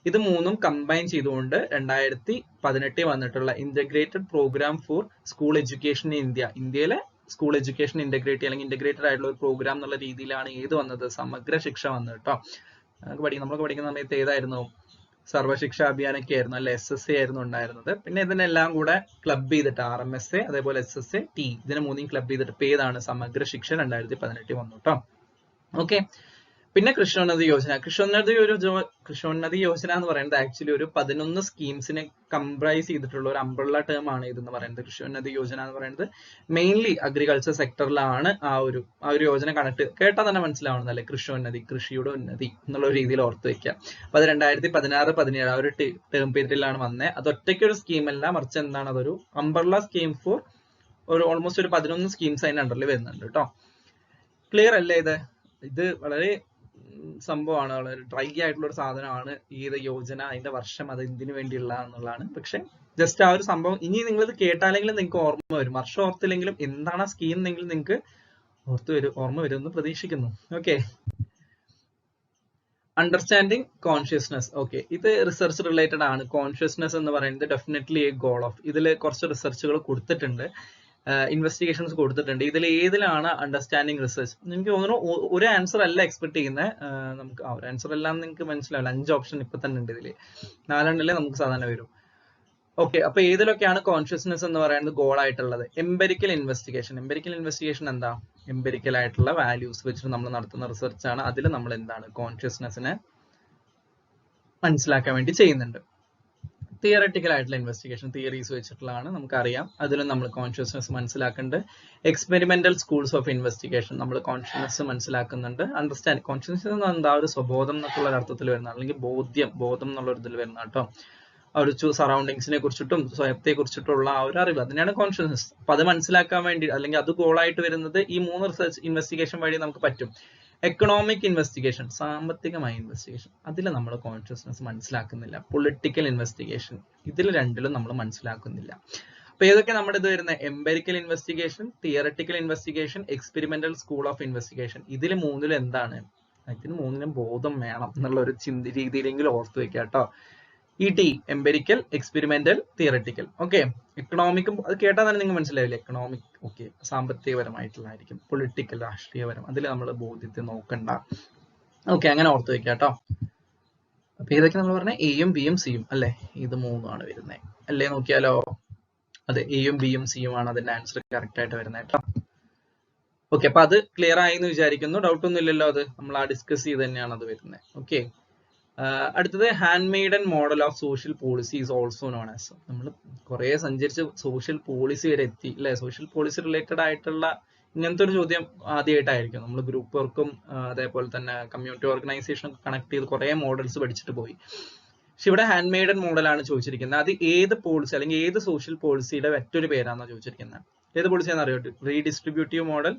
ഇത് മൂന്നും കമ്പൈൻ ചെയ്തുകൊണ്ട് 2018 വന്നിട്ടുള്ള integrated programme for school education in India, ഇന്ത്യയിലെ സ്കൂൾ എഡ്യൂക്കേഷൻ ഇന്റഗ്രേറ്റ് അല്ലെങ്കിൽ ഇന്റഗ്രേറ്റഡ് ആയിട്ടുള്ള ഒരു പ്രോഗ്രാം എന്നുള്ള രീതിയിലാണ് ഏത് വന്നത്? സമഗ്ര ശിക്ഷ വന്നത് കേട്ടോ. നമ്മളൊക്കെ പഠിക്കുന്ന സമയത്ത് ഏതായിരുന്നു? സർവശിക്ഷാ അഭിയാനൊക്കെ ആയിരുന്നു അല്ലെ, SSA ആയിരുന്നു ഉണ്ടായിരുന്നത്. പിന്നെ ഇതിനെല്ലാം കൂടെ ക്ലബ് ചെയ്തിട്ട് RMSA അതേപോലെ SSA TE ഇതിനെ മൂന്നും ക്ലബ് ചെയ്തിട്ട് ഏതാണ്? സമഗ്ര ശിക്ഷ 2018 വന്നു കേട്ടോ. ഓക്കെ. പിന്നെ കൃഷ്ണോന്നതി യോജന. കൃഷ്ണോന്നതി യോജന എന്ന് പറയുന്നത് ആക്ച്വലി ഒരു 11 സ്കീംസിനെ കംപ്രൈസ് ചെയ്തിട്ടുള്ള ഒരു അംബ്രല്ല ടേം ആണ് ഇതെന്ന് പറയുന്നത്. കൃഷ്ണോന്നതി യോജന എന്ന് പറയുന്നത് മെയിൻലി അഗ്രികൾച്ചർ സെക്ടറിലാണ് ആ ഒരു യോജന കണക്ട് കേട്ടാൽ തന്നെ മനസ്സിലാവുന്നതല്ലേ, കൃഷ്ണോന്നതി, കൃഷിയുടെ ഉന്നതി എന്നുള്ള രീതിയിൽ ഓർത്ത് വെക്കുക. അപ്പൊ അത് 2016-17 ആ ഒരു ടേം പീരീഡിലാണ് വന്നത്. അത് ഒറ്റയ്ക്ക് ഒരു സ്കീം അല്ല, മറിച്ച് എന്താണ്? അതൊരു അംബ്രല്ല സ്കീം ഫോർ ഒരു ഓൾമോസ്റ്റ് ഒരു 11 സ്കീംസ് അതിന്റെ അണ്ടറിൽ വരുന്നുണ്ട് കേട്ടോ. ക്ലിയർ അല്ലേ? ഇത് വളരെ സംഭവമാണ്, വളരെ ഡ്രൈ ആയിട്ടുള്ള ഒരു സാധനമാണ് ഈ യോജന. അതിന്റെ വർഷം അത് എന്തിനു വേണ്ടിയുള്ള എന്നുള്ളതാണ്. പക്ഷെ ജസ്റ്റ് ആ ഒരു സംഭവം ഇനി നിങ്ങൾ ഇത് കേട്ടാലെങ്കിലും നിങ്ങൾക്ക് ഓർമ്മ വരും. വർഷം ഓർത്തില്ലെങ്കിലും എന്താണ് ആ സ്കീം എന്നെങ്കിലും നിങ്ങൾക്ക് ഓർമ്മ വരുമെന്ന് പ്രതീക്ഷിക്കുന്നു. ഓക്കെ. Understanding consciousness. ഓക്കെ, ഇത് റിസർച്ച് റിലേറ്റഡ് ആണ്. കോൺഷ്യസ്നസ് എന്ന് പറയുന്നത് ഡെഫിനറ്റ്ലി എ ഗോൾ ഓഫ്. ഇതിൽ കുറച്ച് റിസർച്ചുകൾ കൊടുത്തിട്ടുണ്ട്, ഇൻവെസ്റ്റിഗേഷൻസ് കൊടുത്തിട്ടുണ്ട്. ഇതിൽ ഏതിലാണ് അണ്ടർസ്റ്റാൻഡിങ് റിസർച്ച്? എനിക്ക് തോന്നുന്നു ഒരു ആൻസർ അല്ല എക്സ്പെക്ട് ചെയ്യുന്നത്. നമുക്ക് ഒരു ആൻസർ അല്ല എന്ന് നിങ്ങൾക്ക് മനസ്സിലാവില്ല. 5 ഓപ്ഷൻ ഇപ്പൊ തന്നെ ഉണ്ട് ഇതില്, 4 നമുക്ക് സാധാരണ വരും. ഓക്കെ, അപ്പൊ ഏതിലൊക്കെയാണ് കോൺഷ്യസ്നസ് എന്ന് പറയുന്നത് ഗോൾ ആയിട്ടുള്ളത്? എംപെരിക്കൽ ഇൻവെസ്റ്റിഗേഷൻ എന്താ? എംപെരിക്കൽ ആയിട്ടുള്ള വാല്യൂസ് വെച്ചിട്ട് നമ്മൾ നടത്തുന്ന റിസർച്ച് ആണ്. അതിൽ നമ്മൾ എന്താണ്? കോൺഷ്യസ്നെസ്സിനെ മനസ്സിലാക്കാൻ വേണ്ടി ചെയ്യുന്നുണ്ട്. തിയററ്റിക്കൽ ആയിട്ടുള്ള ഇൻവെസ്റ്റിഗേഷൻ, തിയറീസ് വെച്ചിട്ടുള്ളതാണ്, നമുക്കറിയാം. അതിലും നമ്മൾ കോൺഷ്യസ്നസ് മനസ്സിലാക്കുന്നുണ്ട്. എക്സ്പെരിമെന്റൽ സ്കൂൾസ് ഓഫ് ഇൻവെസ്റ്റിഗേഷൻ, നമ്മൾ കോൺഷ്യസ്നസ് മനസ്സിലാക്കുന്നുണ്ട്. അണ്ടർസ്റ്റാൻഡ് കോൺഷ്യസ്നസ് എന്ന് എന്താ? ഒരു സ്വബോധം എന്നുള്ള അർത്ഥത്തിൽ വരുന്ന, അല്ലെങ്കിൽ ബോധം എന്നുള്ള ഒരു ഇതിൽ വരുന്ന കേട്ടോ. ആ ഒരു സറൗണ്ടിങ്സിനെ കുറിച്ചിട്ടും സ്വയത്തെ കുറിച്ചിട്ടുള്ള ആ ഒരു അറിവ്, അതിനാണ് കോൺഷ്യസ്നസ്. അപ്പൊ അത് മനസ്സിലാക്കാൻ വേണ്ടി, അല്ലെങ്കിൽ അത് ഗോളായിട്ട് വരുന്നത് ഈ 3 റിസർച്ച് ഇൻവെസ്റ്റിഗേഷൻ വഴി നമുക്ക് പറ്റും. എക്കണോമിക് ഇൻവെസ്റ്റിഗേഷൻ, സാമ്പത്തികമായ ഇൻവെസ്റ്റിഗേഷൻ, അതിൽ നമ്മൾ കോൺഷ്യസ്നസ് മനസ്സിലാക്കുന്നില്ല. പൊളിറ്റിക്കൽ ഇൻവെസ്റ്റിഗേഷൻ, ഇതിൽ രണ്ടിലും നമ്മൾ മനസ്സിലാക്കുന്നില്ല. അപ്പൊ ഏതൊക്കെ നമ്മുടെ ഇത് വരുന്നത്? Empirical investigation, theoretical investigation, experimental school of investigation. ഇതിൽ മൂന്നിലും എന്താണ്? ഇതിന് മൂന്നിനും ബോധം വേണം എന്നുള്ള ഒരു രീതിയിലെങ്കിലും ഓർത്ത് വെക്കുക കേട്ടോ. ET, empirical, experimental, theoretical. Okay. എക്കണോമിക്കും അത് കേട്ടാൽ തന്നെ നിങ്ങൾ മനസ്സിലാവില്ലേ? എക്കണോമിക് ഓക്കെ, സാമ്പത്തികപരമായിട്ടുള്ളതായിരിക്കും. പൊളിറ്റിക്കൽ, രാഷ്ട്രീയപരം, അതിൽ നമ്മൾ ബോധ്യത്തെ നോക്കണ്ട. ഓക്കെ, അങ്ങനെ ഓർത്ത് വെക്കുക കേട്ടോ. അപ്പൊ ഇതൊക്കെ നമ്മൾ പറഞ്ഞ എയും ബിയും സിയും അല്ലെ, ഇത് 3ആണ് വരുന്നത് അല്ലേ? നോക്കിയാലോ, അതെ, എയും ബിയും സിയും ആണ് അതിന്റെ ആൻസർ കറക്റ്റ് ആയിട്ട് വരുന്നത് കേട്ടോ. ഓക്കെ, അപ്പൊ അത് ക്ലിയർ ആയി എന്ന് വിചാരിക്കുന്നു. ഡൗട്ട് ഒന്നും ഇല്ലല്ലോ? അത് നമ്മൾ ആ ഡിസ്കസ് ചെയ്ത് തന്നെയാണ് അത് വരുന്നത്. ഓക്കെ. അടുത്തത് hand maiden model of social policy is also known as. നമ്മൾ കുറെ സഞ്ചരിച്ച് സോഷ്യൽ പോളിസി വരെ എത്തി അല്ലെ. സോഷ്യൽ പോളിസി റിലേറ്റഡ് ആയിട്ടുള്ള ഇങ്ങനത്തെ ഒരു ചോദ്യം ആദ്യമായിട്ടായിരിക്കും. നമ്മൾ ഗ്രൂപ്പ് വർക്കും അതേപോലെ തന്നെ കമ്മ്യൂണിറ്റി ഓർഗനൈസേഷൻ കണക്ട് ചെയ്ത് കുറെ മോഡൽസ് പഠിച്ചിട്ട് പോയി. പക്ഷെ ഇവിടെ ഹാൻഡ് മെയ്ഡൻ മോഡലാണ് ചോദിച്ചിരിക്കുന്നത്. അത് ഏത് പോളിസി അല്ലെങ്കിൽ ഏത് സോഷ്യൽ പോളിസിയുടെ മറ്റൊരു പേരാണെന്ന് ചോദിച്ചിരിക്കുന്നത്. ഏത് പോളിസിയാണെന്ന് അറിയോ? Redistributive model,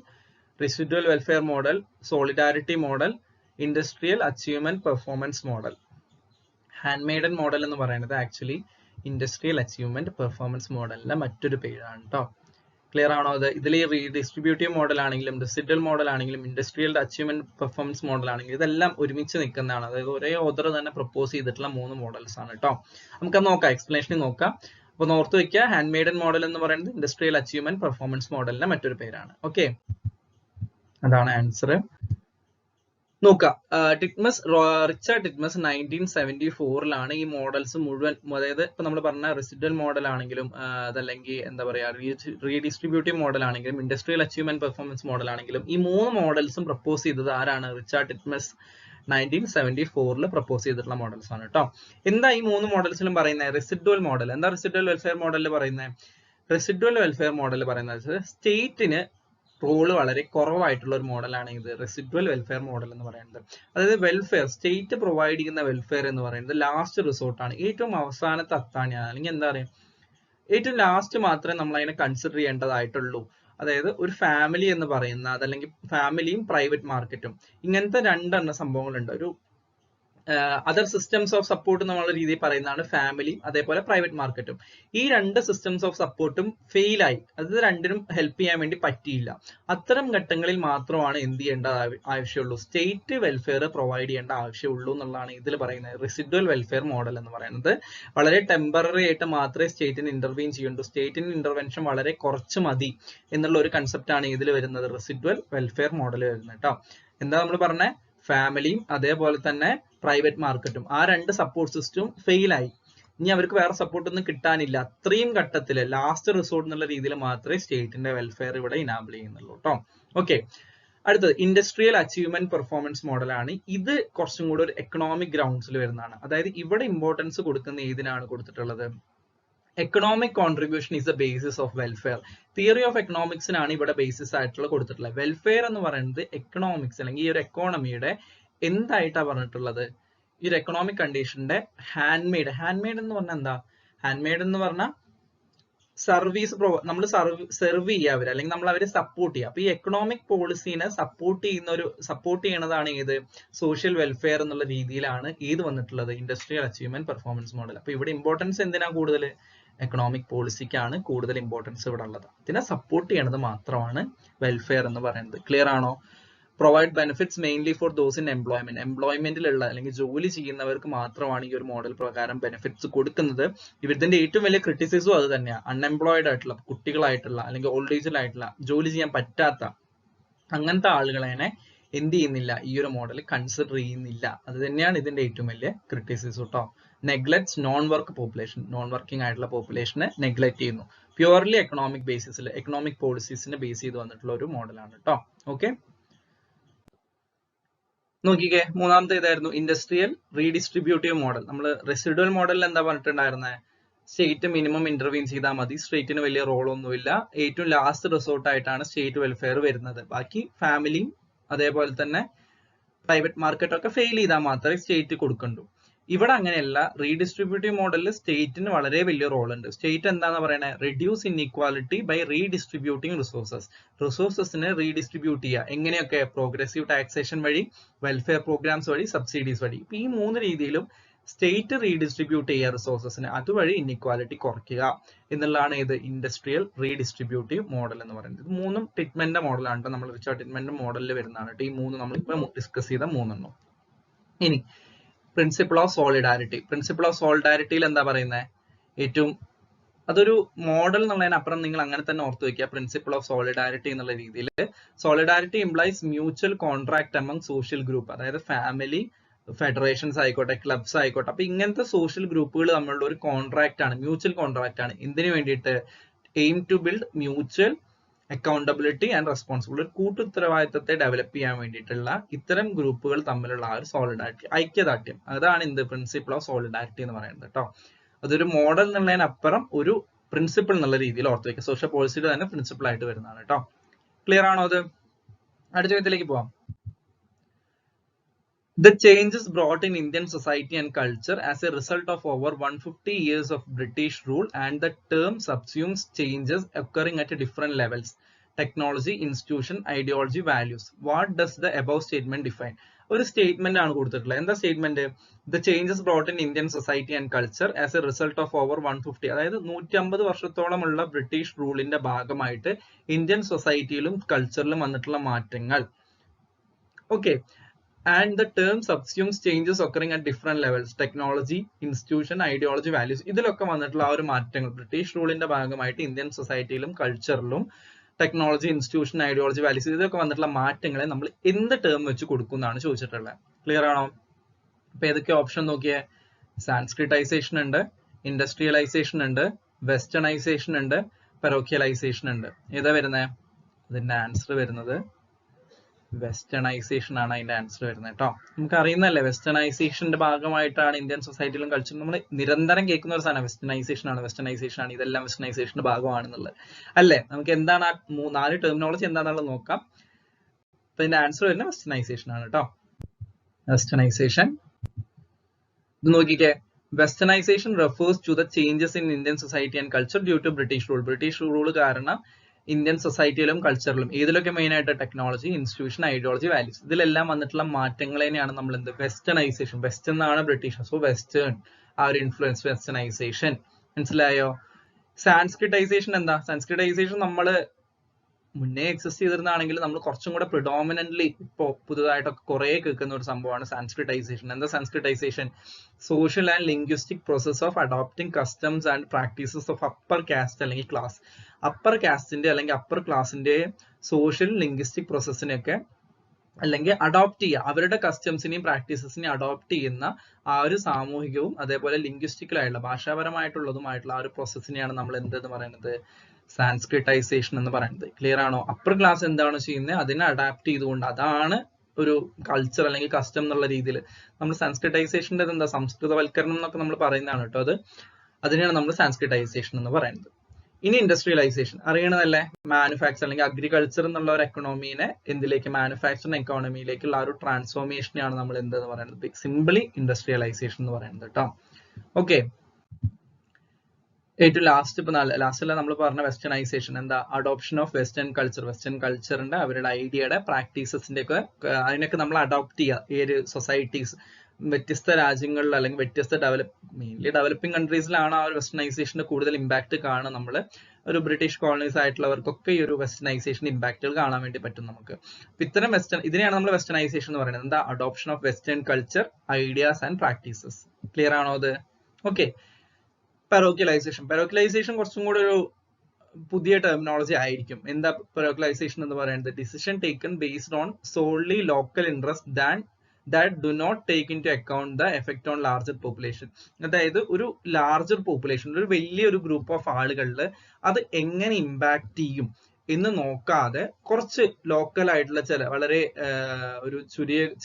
residual welfare model, solidarity model, industrial achievement performance model. Handmaiden model എന്ന് പറയുന്നത് ആക്ച്വലി ഇൻഡസ്ട്രിയൽ അച്ചീവ്മെന്റ് പെർഫോമൻസ് മോഡലിന്റെ മറ്റൊരു പേരാണ് കേട്ടോ. ക്ലിയർ ആണോ? അത് ഇതിൽ ഈ റീഡിസ്ട്രിബ്യൂട്ടീവ് മോഡൽ ആണെങ്കിലും റെസിഡ്വൽ മോഡൽ ആണെങ്കിലും ഇൻഡസ്ട്രിയൽ അച്ചീവ്മെന്റ് പെർഫോമൻസ് മോഡൽ ആണെങ്കിലും ഇതെല്ലാം ഒരുമിച്ച് നിൽക്കുന്നതാണ്. അതായത് ഒരേ ഓതർ തന്നെ പ്രപ്പോസ് ചെയ്തിട്ടുള്ള 3 മോഡൽസ് ആണ് കേട്ടോ. നമുക്കത് നോക്കാം, എക്സ്പ്ലനേഷൻ നോക്കാം. അപ്പൊ ഓർത്ത് വെക്കുക, ഹാൻഡ് മെയ്ഡൻ മോഡൽ എന്ന് പറയുന്നത് ഇൻഡസ്ട്രിയൽ അച്ചീവ്മെന്റ് പെർഫോമൻസ് മോഡലിന്റെ മറ്റൊരു പേരാണ്. ഓക്കെ, അതാണ് ആൻസർ. നോക്കാം. റിച്ചാർഡ് ടിറ്റ്മസ് 1974 ഈ മോഡൽസ് മുഴുവൻ, അതായത് ഇപ്പൊ നമ്മൾ പറഞ്ഞ റെസിഡ്വൽ മോഡൽ ആണെങ്കിലും അതല്ലെങ്കിൽ എന്താ പറയാ റീഡിസ്ട്രിബ്യൂട്ടീവ് മോഡൽ ആണെങ്കിലും ഇൻഡസ്ട്രിയൽ അച്ചീവ്മെന്റ് പെർഫോമൻസ് മോഡൽ ആണെങ്കിലും ഈ 3 മോഡൽസും പ്രപ്പോസ് ചെയ്തത് ആരാണ്? റിച്ചാർഡ് ടിറ്റ്മസ് 1974 പ്രപ്പോസ് ചെയ്തിട്ടുള്ള മോഡൽസ് ആണ് കേട്ടോ. എന്താ ഈ 3 മോഡൽസിലും പറയുന്നത്? Residual model. എന്താ റെസിഡ്വൽ വെൽഫെയർ മോഡലിൽ പറയുന്നത്? റെസിഡ്വൽ വെൽഫെയർ മോഡൽ പറയുന്നത് സ്റ്റേറ്റിന് റോള് വളരെ കുറവായിട്ടുള്ള ഒരു മോഡലാണ് ഇത് റെസിഡ്വൽ വെൽഫെയർ മോഡൽ എന്ന് പറയുന്നത്. അതായത് വെൽഫെയർ, സ്റ്റേറ്റ് പ്രൊവൈഡ് ചെയ്യുന്ന വെൽഫെയർ എന്ന് പറയുന്നത് ലാസ്റ്റ് റിസോർട്ടാണ്, ഏറ്റവും അവസാനത്തെ അത്താണിയാണ്. അല്ലെങ്കിൽ എന്താ പറയുക, ഏറ്റവും ലാസ്റ്റ് മാത്രമേ നമ്മൾ അതിനെ കൺസിഡർ ചെയ്യേണ്ടതായിട്ടുള്ളൂ. അതായത് ഒരു ഫാമിലി എന്ന് പറയുന്ന അതല്ലെങ്കിൽ ഫാമിലിയും പ്രൈവറ്റ് മാർക്കറ്റും, ഇങ്ങനത്തെ രണ്ടെണ്ണ സംഭവങ്ങളുണ്ട്. ഒരു അതർ സിസ്റ്റംസ് ഓഫ് സപ്പോർട്ട് എന്നുള്ള രീതിയിൽ പറയുന്നതാണ് ഫാമിലിയും അതേപോലെ പ്രൈവറ്റ് മാർക്കറ്റും. ഈ രണ്ട് സിസ്റ്റംസ് ഓഫ് സപ്പോർട്ടും ഫെയിലായി, അത് രണ്ടിനും ഹെൽപ്പ് ചെയ്യാൻ വേണ്ടി പറ്റിയില്ല. അത്തരം ഘട്ടങ്ങളിൽ മാത്രമാണ് എന്ത് ചെയ്യേണ്ട ആവശ്യമുള്ളൂ, സ്റ്റേറ്റ് വെൽഫെയർ പ്രൊവൈഡ് ചെയ്യേണ്ട ആവശ്യമുള്ളൂ എന്നുള്ളതാണ് ഇതിൽ പറയുന്നത്. റെസിഡ്വൽ വെൽഫെയർ മോഡൽ എന്ന് പറയുന്നത് വളരെ ടെമ്പററി ആയിട്ട് മാത്രമേ സ്റ്റേറ്റിന് ഇന്റർവീൻ ചെയ്യണ്ടൂ, സ്റ്റേറ്റിന് ഇന്റർവെൻഷൻ വളരെ കുറച്ച് മതി എന്നുള്ള ഒരു കൺസെപ്റ്റ് ആണ് ഇതിൽ വരുന്നത്, റെസിഡ്വൽ വെൽഫെയർ മോഡൽ വരുന്നത് കേട്ടോ. എന്താ നമ്മൾ പറഞ്ഞ, ഫാമിലിയും അതേപോലെ തന്നെ പ്രൈവറ്റ് മാർക്കറ്റും ആ രണ്ട് സപ്പോർട്ട് സിസ്റ്റവും ഫെയിലായി, ഇനി അവർക്ക് വേറെ സപ്പോർട്ട് ഒന്നും കിട്ടാനില്ല, അത്രയും ഘട്ടത്തിൽ ലാസ്റ്റ് റിസോർട്ട് എന്നുള്ള രീതിയിൽ മാത്രമേ സ്റ്റേറ്റിന്റെ വെൽഫെയർ ഇവിടെ ഇനാബിൾ ചെയ്യുന്നുള്ളൂ കേട്ടോ. ഓക്കെ, അടുത്തത് ഇൻഡസ്ട്രിയൽ അച്ചീവ്മെന്റ് പെർഫോമൻസ് മോഡലാണ്. ഇത് കുറച്ചും കൂടി ഒരു എക്കണോമിക് ഗ്രൗണ്ട്സിൽ വരുന്നതാണ്. അതായത് ഇവിടെ ഇമ്പോർട്ടൻസ് കൊടുക്കുന്ന ഏതിനാണ് കൊടുത്തിട്ടുള്ളത്, economic contribution is the basis of welfare. Theory of എക്കണോമിക്സിനാണ് ഇവിടെ ബേസിസ് ആയിട്ടുള്ള കൊടുത്തിട്ടുള്ളത്. വെൽഫെയർ എന്ന് പറയുന്നത് എക്കണോമിക്സ് അല്ലെങ്കിൽ ഈ ഒരു എക്കോണമിയുടെ എന്തായിട്ടാണ് പറഞ്ഞിട്ടുള്ളത്, ഈ ഒരു എക്കണോമിക് കണ്ടീഷന്റെ ഹാൻഡ്മെയ്ഡ് എന്ന് പറഞ്ഞാൽ എന്താ, ഹാൻഡ്മെയ്ഡ് എന്ന് പറഞ്ഞാൽ സർവീസ് നമ്മൾ സെർവ് ചെയ്യുക അവർ, അല്ലെങ്കിൽ നമ്മൾ അവരെ സപ്പോർട്ട് ചെയ്യുക. അപ്പൊ ഈ എക്കണോമിക് പോളിസീനെ സപ്പോർട്ട് ചെയ്യണതാണ് ഏത്, സോഷ്യൽ വെൽഫെയർ എന്നുള്ള രീതിയിലാണ് ഏത് വന്നിട്ടുള്ളത്, ഇൻഡസ്ട്രിയൽ അച്ചീവ്മെന്റ് പെർഫോമൻസ് മോഡൽ. അപ്പൊ ഇവിടെ ഇമ്പോർട്ടൻസ് എന്തിനാ കൂടുതൽ, എക്കണോമിക് പോളിസിക്കാണ് കൂടുതൽ ഇമ്പോർട്ടൻസ് ഇവിടെ ഉള്ളത്. ഇതിനെ സപ്പോർട്ട് ചെയ്യണത് മാത്രമാണ് വെൽഫെയർ എന്ന് പറയുന്നത്. ക്ലിയർ ആണോ? Provide benefits mainly for those in employment, എംപ്ലോയ്മെന്റിലുള്ള അല്ലെങ്കിൽ ജോലി ചെയ്യുന്നവർക്ക് മാത്രമാണ് ഈ ഒരു മോഡൽ പ്രകാരം ബെനിഫിറ്റ്സ് കൊടുക്കുന്നത്. ഇവരുടെ ഏറ്റവും വലിയ ക്രിറ്റിസിസും അത് തന്നെയാണ്. അൺഎംപ്ലോയിഡ് ആയിട്ടുള്ള കുട്ടികളായിട്ടുള്ള അല്ലെങ്കിൽ ഓൾഡ് ഏജിലായിട്ടുള്ള ജോലി ചെയ്യാൻ പറ്റാത്ത അങ്ങനത്തെ ആളുകളെ എന്ത് ചെയ്യുന്നില്ല, ഈ ഒരു മോഡൽ കൺസിഡർ ചെയ്യുന്നില്ല. അത് തന്നെയാണ് ഇതിന്റെ ഏറ്റവും വലിയ ക്രിറ്റിസിസം കേട്ടോ. Neglects non work population, non working ആയിട്ടുള്ള പോപ്പുലേഷനെ നെഗ്ലക്ട് ചെയ്യുന്നു. പ്യുവർലി എക്കണോമിക് ബേസിസിൽ എക്കണോമിക് പോളിസീസിനെ ബേസ് ചെയ്ത് വന്നിട്ടുള്ള ഒരു മോഡലാണ് കേട്ടോ. ഓക്കെ, നോക്കിക്കേ, മൂന്നാമത്തെ ഇതായിരുന്നു ഇൻഡസ്ട്രിയൽ റീഡിസ്ട്രിബ്യൂട്ടീവ് മോഡൽ. നമ്മൾ റെസിഡുവൽ മോഡലിൽ എന്താ പറഞ്ഞിട്ടുണ്ടായിരുന്നത്, സ്റ്റേറ്റ് മിനിമം ഇന്റർവീൻ ചെയ്താൽ മതി, സ്റ്റേറ്റിന് വലിയ റോളൊന്നുമില്ല, ഏറ്റവും ലാസ്റ്റ് റിസോർട്ട് ആയിട്ടാണ് സ്റ്റേറ്റ് വെൽഫെയർ വരുന്നത്, ബാക്കി ഫാമിലിയും അതേപോലെ തന്നെ പ്രൈവറ്റ് മാർക്കറ്റ് ഒക്കെ ഫെയിൽ ചെയ്താൽ മാത്രമേ സ്റ്റേറ്റ് കൊടുക്കണ്ടൂ. ഇവിടെ അങ്ങനെയല്ല, റീഡിസ്ട്രിബ്യൂട്ടീവ് മോഡലിൽ സ്റ്റേറ്റിന് വളരെ വലിയ റോൾ ഉണ്ട്. സ്റ്റേറ്റ് എന്താന്ന് പറയുന്നത്, റെഡ്യൂസ് ഇൻഇക്വാലിറ്റി ബൈ റീഡിസ്ട്രിബ്യൂട്ടിംഗ് റിസോഴ്സസിനെ റീഡിസ്ട്രിബ്യൂട്ട് ചെയ്യുക. എങ്ങനെയൊക്കെ, പ്രോഗ്രസീവ് ടാക്സേഷൻ വഴി, വെൽഫെയർ പ്രോഗ്രാംസ് വഴി, സബ്സിഡീസ് വഴി. ഇപ്പൊ ഈ മൂന്ന് രീതിയിലും സ്റ്റേറ്റ് റീഡിസ്ട്രിബ്യൂട്ട് ചെയ്യുക റിസോഴ്സസിനെ, അതുവഴി ഇൻഇക്വാലിറ്റി കുറയ്ക്കുക എന്നുള്ളതാണ് ഇത് ഇൻഡസ്ട്രിയൽ റീഡിസ്ട്രിബ്യൂട്ടീവ് മോഡൽ എന്ന് പറയുന്നത്. ഇത് മൂന്നും ടിറ്റ്മെന്റ് മോഡലാണ്, നമ്മൾ റിച്ചാർഡ് ടിറ്റ്മെന്റ് മോഡലിൽ വരുന്നതാണ്. ഈ മൂന്ന് നമ്മളിപ്പോ ഡിസ്കസ് ചെയ്ത മൂന്നെണ്ണം. ഇനി principle of solidarity. Principle of സോളിഡാരിറ്റിയിൽ എന്താ പറയുന്നത്, ഏറ്റവും അതൊരു മോഡൽ എന്നുള്ളതിനപ്പുറം നിങ്ങൾ അങ്ങനെ തന്നെ ഓർത്ത് വെക്കുക. പ്രിൻസിപ്പിൾ ഓഫ് സോളിഡാരിറ്റി എന്നുള്ള രീതിയിൽ, solidarity implies mutual contract among social group, അതായത് ഫാമിലി, ഫെഡറേഷൻസ് ആയിക്കോട്ടെ, ക്ലബ്സ് ആയിക്കോട്ടെ. അപ്പൊ ഇങ്ങനത്തെ സോഷ്യൽ ഗ്രൂപ്പുകൾ തമ്മിലുള്ള ഒരു കോൺട്രാക്ട് ആണ്, മ്യൂച്വൽ കോൺട്രാക്ട് ആണ്. എന്തിനു വേണ്ടിയിട്ട്, aim to build mutual accountability and responsible, ഒരു കൂട്ടുത്തരവാദിത്തത്തെ ഡെവലപ്പ് ചെയ്യാൻ വേണ്ടിയിട്ടുള്ള ഇത്തരം ഗ്രൂപ്പുകൾ തമ്മിലുള്ള ആ ഒരു സോളിഡാരിറ്റി, ഐക്യദാർഢ്യം, അതാണ് എന്ത് പ്രിൻസിപ്പിൾ ഓഫ് സോളിഡാരിറ്റി എന്ന് പറയുന്നത് കേട്ടോ. അതൊരു മോഡൽ എന്നുള്ളതിനപ്പുറം ഒരു പ്രിൻസിപ്പിൾ എന്നുള്ള രീതിയിൽ ഓർത്ത് വെക്കുക. സോഷ്യൽ പോളിസിയുടെ തന്നെ പ്രിൻസിപ്പിൾ ആയിട്ട് വരുന്നതാണ് കേട്ടോ. ക്ലിയർ ആണോ അത്? അടുത്ത ചോദ്യത്തിലേക്ക് പോവാം. The changes brought in Indian society and culture as a result of over 150 years of British rule, and the term subsumes changes occurring at different levels: technology, institution, ideology, values. What does the above statement define? ഒരു statement ആണ് കൊടുത്തിട്ടുള്ളത്. എന്താ statement? The changes brought in Indian society and culture as a result of over 150, അതായത് 150 വർഷത്തോളമുള്ള British റൂളിന്റെ ഭാഗമായിട്ട് Indian സൊസൈറ്റിയിലും കൾച്ചറിലും വന്നിട്ടുള്ള മാറ്റങ്ങൾ. Okay, and the term subsumes changes occurring at different levels: technology, institution, ideology, values. ഇതിലൊക്കെ വന്നിട്ടുള്ള ആ ഒരു മാറ്റങ്ങൾ ബ്രിട്ടീഷ് റൂളിന്റെ ഭാഗമായിട്ട് ഇന്ത്യൻ സൊസൈറ്റിയിലും കൾച്ചറിലും ടെക്നോളജി, ഇൻസ്റ്റിറ്റ്യൂഷൻ, ഐഡിയോളജി, വാല്യൂസ്, ഇതൊക്കെ വന്നിട്ടുള്ള മാറ്റങ്ങളെ നമ്മൾ എന്ത് ടേം വെച്ച് കൊടുക്കും എന്നാണ് ചോദിച്ചിട്ടുള്ളത്. ക്ലിയർ ആണോ? അപ്പൊ ഏതൊക്കെ ഓപ്ഷൻ നോക്കിയേ, സാൻസ്ക്രിറ്റൈസേഷൻ ഉണ്ട്, ഇൻഡസ്ട്രിയലൈസേഷൻ ഉണ്ട്, വെസ്റ്റേണൈസേഷൻ ഉണ്ട്, പെറോക്കിയലൈസേഷൻ ഉണ്ട്. ഏതാ വരുന്നത്? അതിന്റെ ആൻസർ വരുന്നത് വെസ്റ്റേണൈസേഷൻ ആണ് അതിന്റെ ആൻസർ വരുന്നത് കേട്ടോ. നമുക്ക് അറിയുന്നല്ലേ, വെസ്റ്റേണൈസേഷന്റെ ഭാഗമായിട്ടാണ് ഇന്ത്യൻ സൊസൈറ്റിയിലും കൾച്ചറും നമ്മൾ നിരന്തരം കേൾക്കുന്ന ഒരു സാധനം വെസ്റ്റേണൈസേഷൻ ആണ്, ഇതെല്ലാം വെസ്റ്റേണൈസേഷന്റെ ഭാഗമാണെന്നുള്ളത് അല്ലേ. നമുക്ക് എന്താണ് ആ 4 ടെർമിനോളജി എന്താണെന്നുള്ളത് നോക്കാം. അപ്പൊ ഇതിന്റെ ആൻസർ വരുന്നത് വെസ്റ്റേണൈസേഷൻ ആണ് കേട്ടോ. വെസ്റ്റേണൈസേഷൻ ഇത് നോക്കിക്കേ, westernisation refers to the changes in Indian society and culture due to British rule. British rule കാരണം ഇന്ത്യൻ സൊസൈറ്റിയിലും കൾച്ചറിലും ഇതിലൊക്കെ മെയിൻ ആയിട്ട് ടെക്നോളജി, ഇൻസ്റ്റിറ്റ്യൂഷൻ, ഐഡിയോളജി, വാല്യൂസ് ഇതിലെല്ലാം വന്നിട്ടുള്ള മാറ്റങ്ങളെയാണ് നമ്മൾ എന്ത് വെസ്റ്റേണൈസേഷൻ, വെസ്റ്റ് എന്നാണ് ബ്രിട്ടീഷ്, സോ വെസ്റ്റേൺ ആ ഒരു ഇൻഫ്ലുവൻസ് വെസ്റ്റേണൈസേഷൻ. മനസ്സിലായോ? സാൻസ്ക്രിറ്റൈസേഷൻ എന്താ? സാൻസ്ക്രിറ്റൈസേഷൻ നമ്മള് മുന്നേ എക്സിസ്റ്റ് ചെയ്തിരുന്നാണെങ്കിൽ നമ്മൾ കുറച്ചും കൂടെ പ്രിഡോമിനന്റ്ലി ഇപ്പോൾ പുതുതായിട്ടൊക്കെ കുറെ കേൾക്കുന്ന ഒരു സംഭവമാണ് സാൻസ്ക്രിറ്റൈസേഷൻ. എന്താ Sanskritisation? Social and linguistic process of adopting customs and practices of upper cast അല്ലെങ്കിൽ ക്ലാസ്. അപ്പർ കാസ്റ്റിന്റെ അല്ലെങ്കിൽ അപ്പർ ക്ലാസിന്റെ സോഷ്യൽ ലിംഗ്വിസ്റ്റിക് പ്രോസസ്സിനെയൊക്കെ അല്ലെങ്കിൽ അഡോപ്റ്റ് ചെയ്യുക, അവരുടെ കസ്റ്റംസിനെയും പ്രാക്ടീസസിനെയും അഡോപ്റ്റ് ചെയ്യുന്ന ആ ഒരു സാമൂഹികവും അതേപോലെ ലിംഗ്വിസ്റ്റിക്കലായിട്ടുള്ള ഭാഷാപരമായിട്ടുള്ളതുമായിട്ടുള്ള ആ ഒരു പ്രോസസ്സിനെയാണ് നമ്മൾ എന്തെന്ന് പറയുന്നത്? സാൻസ്ക്രിറ്റൈസേഷൻ എന്ന് പറയുന്നത്. ക്ലിയർ ആണോ? അപ്പർ ക്ലാസ് എന്താണ് ചെയ്യുന്നത് അതിനെ അഡാപ്റ്റ് ചെയ്തുകൊണ്ട്, അതാണ് ഒരു കൾച്ചർ അല്ലെങ്കിൽ കസ്റ്റം എന്നുള്ള രീതിയിൽ നമ്മൾ സാൻസ്ക്രിറ്റൈസേഷൻ്റെ എന്താ സംസ്കൃതവൽക്കരണം എന്നൊക്കെ നമ്മൾ പറയുന്നതാണ് കേട്ടോ. അതിനെയാണ് നമ്മൾ സാൻസ്ക്രിറ്റൈസേഷൻ എന്ന് പറയുന്നത്. ഇനി ഇൻഡസ്ട്രിയലൈസേഷൻ അറിയണതല്ലേ? മാനുഫാക്ചർ അല്ലെങ്കിൽ അഗ്രികൾച്ചർ എന്നുള്ള ഒരു എക്കണോമീനെ എന്തിലേക്ക്? മാനുഫാക്ചറിംഗ് എക്കോണമിയിലേക്കുള്ള ആ ഒരു ട്രാൻസ്ഫോർമേഷനെയാണ് നമ്മൾ എന്തെന്ന് പറയുന്നത്? സിംപിളി ഇൻഡസ്ട്രിയലൈസേഷൻ എന്ന് പറയുന്നത് കേട്ടോ. ഓക്കെ, ഏറ്റവും ലാസ്റ്റ് ഇപ്പൊ ലാസ്റ്റല്ല നമ്മൾ പറഞ്ഞ വെസ്റ്റേണൈസേഷൻ എന്താ? Adoption of western culture. Western കൾച്ചറിന്റെ അവരുടെ ഐഡിയയുടെ പ്രാക്ടീസസിന്റെ ഒക്കെ അതിനൊക്കെ നമ്മൾ അഡോപ്റ്റ് ചെയ്യുക. ഏത് സൊസൈറ്റീസ് വ്യത്യസ്ത രാജ്യങ്ങളിൽ അല്ലെങ്കിൽ വ്യത്യസ്ത മെയിൻലി ഡെവലപ്പിംഗ് കൺട്രീസിലാണ് ആ ഒരു വെസ്റ്റേണൈസേഷന്റെ കൂടുതൽ ഇമ്പാക്ട് കാണുക. നമ്മൾ ഒരു ബ്രിട്ടീഷ് കോളനീസ് ആയിട്ടുള്ളവർക്കൊക്കെ ഈ ഒരു വെസ്റ്റേണൈസേഷൻ ഇമ്പാക്റ്റുകൾ കാണാൻ വേണ്ടി പറ്റും നമുക്ക്. ഇത്തരം ഇതിനെയാണ് നമ്മൾ വെസ്റ്റേണൈസേഷൻ എന്ന് പറയുന്നത്. എന്താ? Adoption of western culture, ideas and practices. Clear ആണോ അത്? ഓക്കെ. പെറോക്കിലൈസേഷൻ. പെറോക്കിലൈസേഷൻ കുറച്ചും കൂടെ ഒരു പുതിയ ടെർമിനോളജി ആയിരിക്കും. എന്താ പെറോക്കിലൈസേഷൻ എന്ന് പറയുന്നത്? Decision taken based on solely local interest that do not take into account the effect on larger population. അതായത് ഒരു ലാർജർ പോപ്പുലേഷൻ, ഒരു വലിയൊരു ഗ്രൂപ്പ് ഓഫ് ആളുകളിൽ അത് എങ്ങനെ ഇമ്പാക്ട് ചെയ്യും എന്ന് നോക്കാതെ കുറച്ച് ലോക്കൽ ആയിട്ടുള്ള ചില വളരെ ഒരു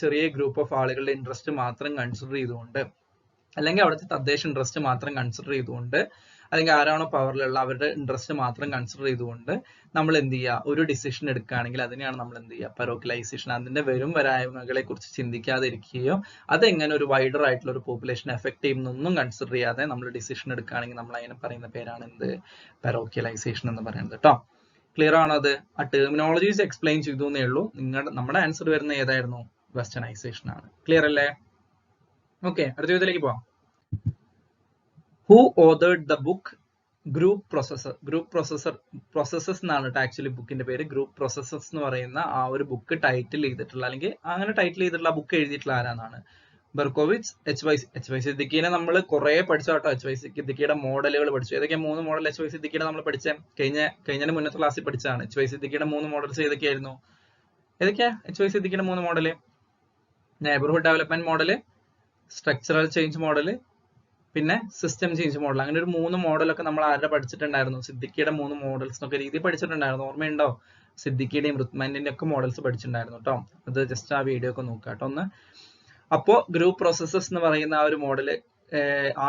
ചെറിയ ഗ്രൂപ്പ് ഓഫ് ആളുകളുടെ ഇൻട്രസ്റ്റ് മാത്രം കൺസിഡർ ചെയ്തുകൊണ്ട്, അല്ലെങ്കിൽ അവിടുത്തെ തദ്ദേശ ഇൻട്രസ്റ്റ് മാത്രം കൺസിഡർ ചെയ്തുകൊണ്ട്, അല്ലെങ്കിൽ ആരാണോ പവറിലുള്ള അവരുടെ ഇൻട്രസ്റ്റ് മാത്രം കൺസിഡർ ചെയ്തുകൊണ്ട് നമ്മൾ എന്ത് ചെയ്യുക? ഒരു ഡിസിഷൻ എടുക്കുകയാണെങ്കിൽ അതിനെയാണ് നമ്മൾ എന്ത് ചെയ്യുക? പെറോക്കിലൈസേഷൻ. അതിന്റെ വരും വരായ്മകളെ കുറിച്ച് ചിന്തിക്കാതിരിക്കുകയോ അതെങ്ങനെ ഒരു വൈഡർ ആയിട്ടുള്ള ഒരു പോപ്പുലേഷൻ എഫക്ട് ചെയ്യുന്നൊന്നും കൺസിഡർ ചെയ്യാതെ നമ്മൾ ഡിസിഷൻ എടുക്കുകയാണെങ്കിൽ നമ്മൾ അതിനെ പറയുന്ന പേരാണ് എന്ത്? പെറോക്കിലൈസേഷൻ എന്ന് പറയുന്നത് കേട്ടോ. ക്ലിയർ ആണോ അത്? ആ ടെർമിനോളജീസ് എക്സ്പ്ലെയിൻ ചെയ്തു എന്നേ ഉള്ളൂ. നമ്മുടെ ആൻസർ വരുന്ന ഏതായിരുന്നു? വെസ്റ്റേണൈസേഷൻ ആണ്. ക്ലിയർ അല്ലേ? ഓക്കെ, അടുത്ത ചോദ്യത്തിലേക്ക് പോവാം. Who authored the book Group Processor? Group processes എന്നാണ് ആക്ച്വലി ബുക്കിന്റെ പേര്. ഗ്രൂപ്പ് പ്രോസസ്സസ് എന്ന് പറയുന്ന ആ ഒരു ബുക്ക് ടൈറ്റിൽ ചെയ്തിട്ടുള്ള, അല്ലെങ്കിൽ അങ്ങനെ ടൈറ്റിൽ ചെയ്തിട്ടുള്ള ബുക്ക് എഴുതിയിട്ടുള്ള ആരാന്നാണ്? ബെർക്കോവിറ്റ്സ്, എച്ച് വൈ സിദ്ദിഖിനെ നമ്മൾ കുറെ പഠിച്ചു കേട്ടോ. എച്ച് വൈ സിദ്ദിഖിയുടെ മോഡലുകൾ പഠിച്ചു. ഏതൊക്കെയാ 3 മോഡൽ എച്ച് വൈ സിദ്ദിഖിയുടെ നമ്മൾ പഠിച്ച കഴിഞ്ഞ മുന്നത്തെ ക്ലാസ്സിൽ പഠിച്ചതാണ്. എച്ച് വൈ സിദ്ദിഖിയുടെ 3 മോഡൽസ് ഏതൊക്കെയായിരുന്നു? ഏതൊക്കെയാ എച്ച് വൈ സിദ്ദിഖിയുടെ 3 model? Neighbourhood development model, structural change model, പിന്നെ സിസ്റ്റം ചേഞ്ച് മോഡൽ. അങ്ങനെ ഒരു 3 മോഡലൊക്കെ നമ്മൾ ആരുടെ പഠിച്ചിട്ടുണ്ടായിരുന്നു? സിദ്ദിഖിയുടെ 3 മോഡൽസ് എന്നൊക്കെ രീതി പഠിച്ചിട്ടുണ്ടായിരുന്നു. ഓർമ്മയുണ്ടോ? സിദ്ദിഖിയുടെയും റുത്മാന്റിന്റെ ഒക്കെ മോഡൽസ് പഠിച്ചിട്ടുണ്ടായിരുന്നു കേട്ടോ. അത് ജസ്റ്റ് ആ വീഡിയോ ഒക്കെ നോക്കാം കേട്ടോ ഒന്ന്. അപ്പോ ഗ്രൂപ്പ് പ്രോസസ്സസ് എന്ന് പറയുന്ന ആ ഒരു മോഡല്